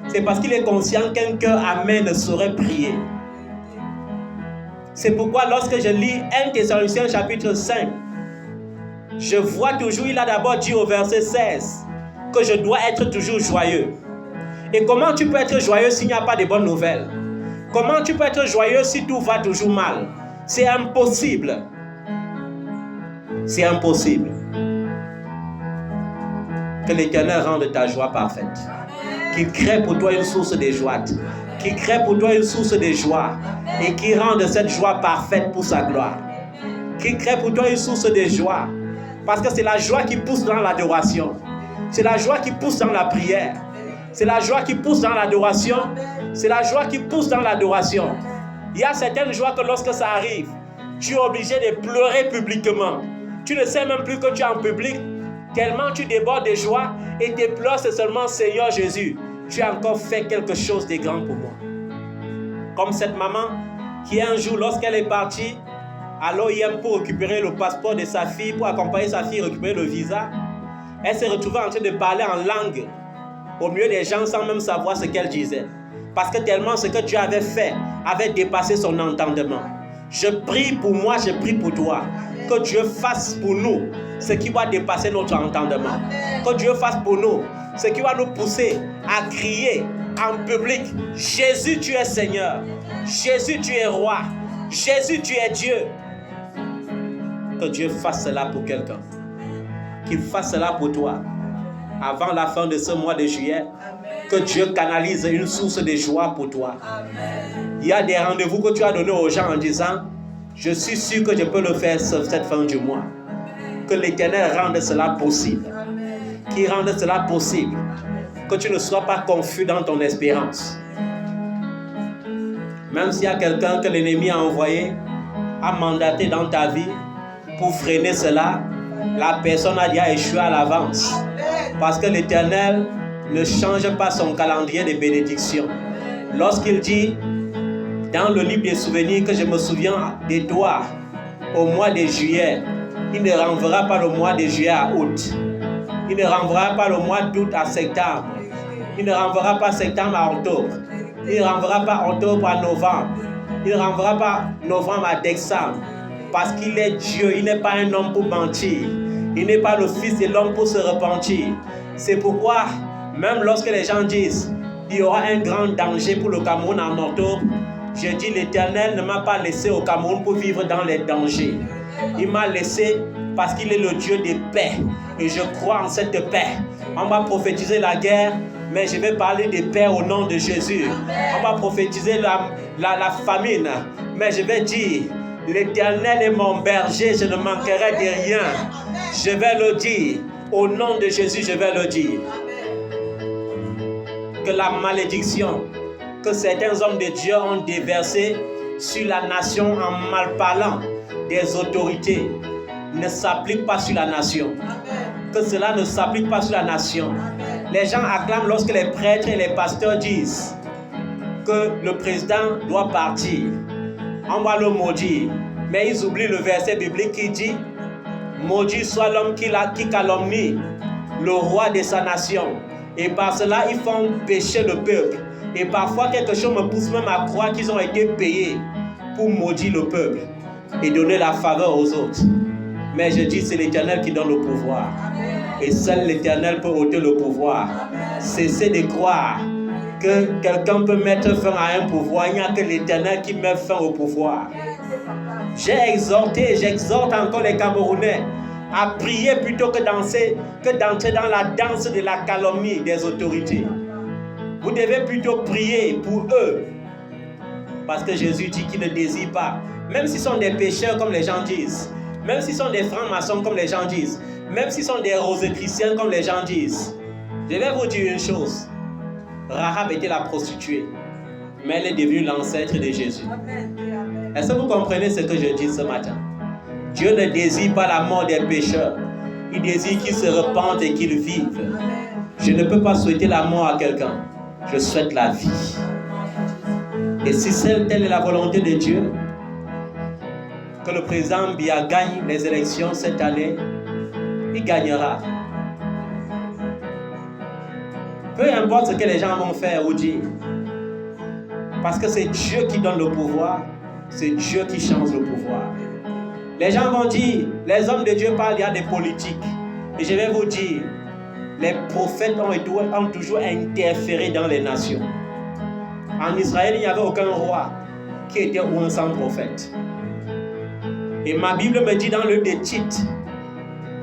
c'est parce qu'il est conscient qu'un cœur amer ne saurait prier. C'est pourquoi lorsque je lis 1 Thessaloniciens chapitre 5, je vois toujours, il a d'abord dit au verset 16 que je dois être toujours joyeux. Et comment tu peux être joyeux s'il n'y a pas de bonnes nouvelles? Comment tu peux être joyeux si tout va toujours mal? C'est impossible. C'est impossible. Que l'Éternel rende ta joie parfaite. Qu'il crée pour toi une source de joie. Qu'il crée pour toi une source de joie. Et qu'il rende cette joie parfaite pour sa gloire. Qu'il crée pour toi une source de joie. Parce que c'est la joie qui pousse dans l'adoration. C'est la joie qui pousse dans la prière. C'est la joie qui pousse dans l'adoration. C'est la joie qui pousse dans l'adoration. Il y a certaines joies que lorsque ça arrive, tu es obligé de pleurer publiquement. Tu ne sais même plus que tu es en public, tellement tu débordes de joie et tes pleurs, c'est seulement Seigneur Jésus. Tu as encore fait quelque chose de grand pour moi. Comme cette maman qui un jour, lorsqu'elle est partie à l'OIM pour récupérer le passeport de sa fille, pour accompagner sa fille récupérer le visa, elle s'est retrouvée en train de parler en langue au milieu des gens sans même savoir ce qu'elle disait. Parce que tellement ce que Dieu avait fait avait dépassé son entendement. Je prie pour moi, je prie pour toi. Que Dieu fasse pour nous ce qui va dépasser notre entendement. Que Dieu fasse pour nous ce qui va nous pousser à crier en public: Jésus, tu es Seigneur. Jésus, tu es roi. Jésus, tu es Dieu. Que Dieu fasse cela pour quelqu'un. Qu'il fasse cela pour toi. Avant la fin de ce mois de juillet, que Dieu canalise une source de joie pour toi. Il y a des rendez-vous que tu as donnés aux gens en disant: je suis sûr que je peux le faire cette fin du mois. Que l'Éternel rende cela possible. Qu'il rende cela possible. Que tu ne sois pas confus dans ton espérance. Même s'il y a quelqu'un que l'ennemi a envoyé, a mandaté dans ta vie pour freiner cela, la personne a déjà échoué à l'avance. Parce que l'Éternel ne change pas son calendrier de bénédiction. Lorsqu'il dit dans le livre des souvenirs que je me souviens de toi au mois de juillet, il ne renverra pas le mois de juillet à août. Il ne renverra pas le mois d'août à septembre. Il ne renverra pas septembre à octobre. Il ne renverra pas octobre à novembre. Il ne renverra pas novembre à décembre. Parce qu'il est Dieu, il n'est pas un homme pour mentir. Il n'est pas le fils de l'homme pour se repentir. C'est pourquoi, même lorsque les gens disent il y aura un grand danger pour le Cameroun en octobre, je dis l'Éternel ne m'a pas laissé au Cameroun pour vivre dans les dangers. Il m'a laissé parce qu'il est le Dieu de paix. Et je crois en cette paix. On va prophétiser la guerre, mais je vais parler de paix au nom de Jésus. On va prophétiser la famine, mais je vais dire l'Éternel est mon berger, je ne manquerai de rien. Je vais le dire. Au nom de Jésus, je vais le dire. Que la malédiction que certains hommes de Dieu ont déversée sur la nation en malparlant des autorités ne s'applique pas sur la nation. Que cela ne s'applique pas sur la nation. Les gens acclament lorsque les prêtres et les pasteurs disent que le président doit partir. On va le maudire. Mais ils oublient le verset biblique qui dit: maudit soit l'homme qui calomnie le roi de sa nation. Et par cela, ils font pécher le peuple. Et parfois, quelque chose me pousse même à croire qu'ils ont été payés pour maudire le peuple et donner la faveur aux autres. Mais je dis, c'est l'Éternel qui donne le pouvoir. Et seul l'Éternel peut ôter le pouvoir. Cessez de croire que quelqu'un peut mettre fin à un pouvoir. Il n'y a que l'Éternel qui met fin au pouvoir. J'ai exhorté et j'exhorte encore les Camerounais à prier plutôt que d'entrer dans la danse de la calomnie des autorités. Vous devez plutôt prier pour eux. Parce que Jésus dit qu'il ne désire pas, même s'ils sont des pécheurs comme les gens disent, même s'ils sont des francs-maçons comme les gens disent, même s'ils sont des rosicruciens comme les gens disent. Je vais vous dire une chose. Rahab était la prostituée, mais elle est devenue l'ancêtre de Jésus. Est-ce que vous comprenez ce que je dis ce matin? Dieu ne désire pas la mort des pécheurs. Il désire qu'ils se repentent et qu'ils vivent. Je ne peux pas souhaiter la mort à quelqu'un. Je souhaite la vie. Et si telle est la volonté de Dieu, que le président Biya gagne les élections cette année, il gagnera. Peu importe ce que les gens vont faire ou dire. Parce que c'est Dieu qui donne le pouvoir, c'est Dieu qui change le pouvoir. Les gens vont dire, les hommes de Dieu parlent, il y a des politiques. Et je vais vous dire, les prophètes ont toujours interféré dans les nations. En Israël, il n'y avait aucun roi qui était un sans prophète. Et ma Bible me dit dans le de Tite,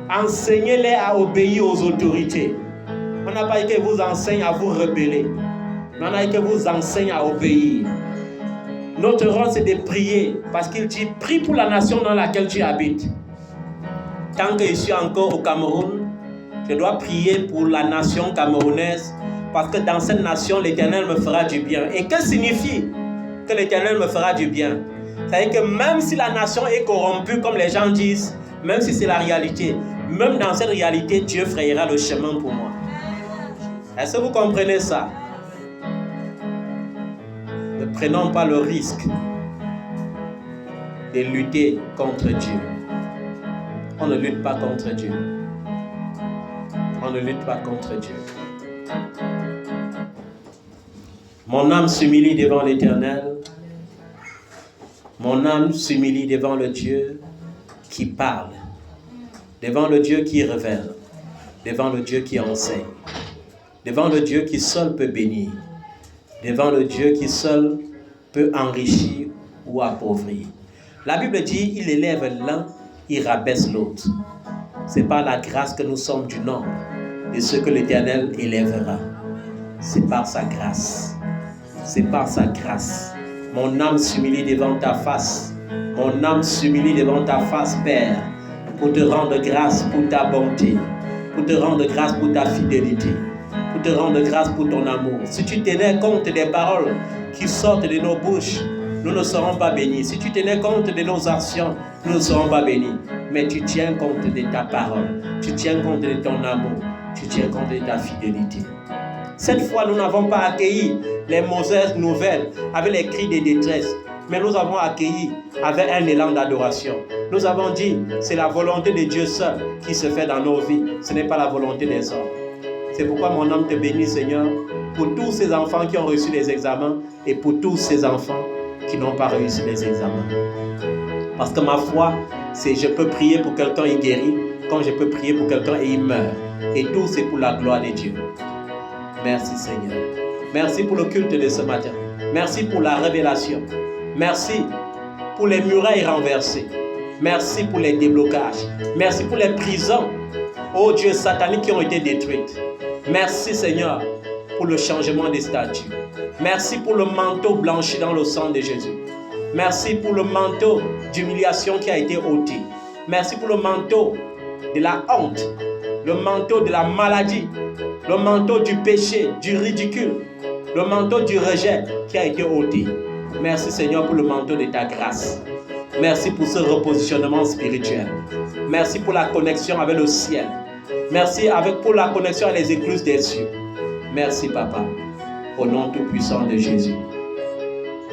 enseignez-les à obéir aux autorités. On n'a pas dit que vous enseigne à vous rebeller. On a dit que vous enseigne à obéir. Notre rôle, c'est de prier. Parce qu'il dit, prie pour la nation dans laquelle tu habites. Tant que je suis encore au Cameroun, je dois prier pour la nation camerounaise. Parce que dans cette nation, l'Éternel me fera du bien. Et que signifie que l'Éternel me fera du bien? C'est-à-dire que même si la nation est corrompue, comme les gens disent, même si c'est la réalité, même dans cette réalité, Dieu frayera le chemin pour moi. Est-ce que vous comprenez ça? Ne prenons pas le risque de lutter contre Dieu. On ne lutte pas contre Dieu. On ne lutte pas contre Dieu. Mon âme s'humilie devant l'Éternel. Mon âme s'humilie devant le Dieu qui parle, devant le Dieu qui révèle, devant le Dieu qui enseigne, devant le Dieu qui seul peut bénir, devant le Dieu qui seul peut enrichir ou appauvrir. La Bible dit, il élève l'un, il rabaisse l'autre. C'est par la grâce que nous sommes du nombre de ceux que l'Éternel élèvera. C'est par sa grâce. C'est par sa grâce. Mon âme s'humilie devant ta face. Mon âme s'humilie devant ta face, Père, pour te rendre grâce pour ta bonté, pour te rendre grâce pour ta fidélité, pour te rendre grâce pour ton amour. Si tu tenais compte des paroles qui sortent de nos bouches, nous ne serons pas bénis. Si tu tenais compte de nos actions, nous ne serons pas bénis. Mais tu tiens compte de ta parole, tu tiens compte de ton amour, tu tiens compte de ta fidélité. Cette fois, nous n'avons pas accueilli les mauvaises nouvelles avec les cris de détresse, mais nous avons accueilli avec un élan d'adoration. Nous avons dit, c'est la volonté de Dieu seul qui se fait dans nos vies, ce n'est pas la volonté des hommes. C'est pourquoi mon âme te bénit, Seigneur, pour tous ces enfants qui ont reçu les examens et pour tous ces enfants qui n'ont pas réussi les examens. Parce que ma foi, c'est je peux prier pour quelqu'un et il guérit, comme je peux prier pour quelqu'un et il meurt. Et tout, c'est pour la gloire de Dieu. Merci Seigneur. Merci pour le culte de ce matin. Merci pour la révélation. Merci pour les murailles renversées. Merci pour les déblocages. Merci pour les prisons, oh Dieu, sataniques qui ont été détruites. Merci Seigneur pour le changement des statuts. Merci pour le manteau blanchi dans le sang de Jésus. Merci pour le manteau d'humiliation qui a été ôté. Merci pour le manteau de la honte, le manteau de la maladie, le manteau du péché, du ridicule, le manteau du rejet qui a été ôté. Merci Seigneur pour le manteau de ta grâce. Merci pour ce repositionnement spirituel. Merci pour la connexion avec le ciel. Merci pour la connexion avec les écluses des cieux. Merci Papa. Au nom tout-puissant de Jésus,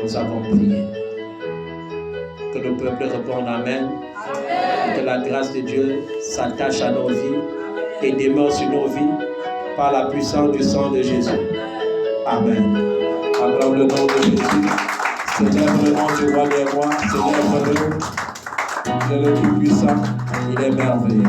nous avons prié. Que le peuple réponde Amen. Amen. Que la grâce de Dieu s'attache à nos vies et demeure sur nos vies par la puissance du sang de Jésus. Amen. Acclame le nom de Jésus. Célèbre le nom du roi des rois. Célèbre-le. Il est le plus puissant. Il est merveilleux.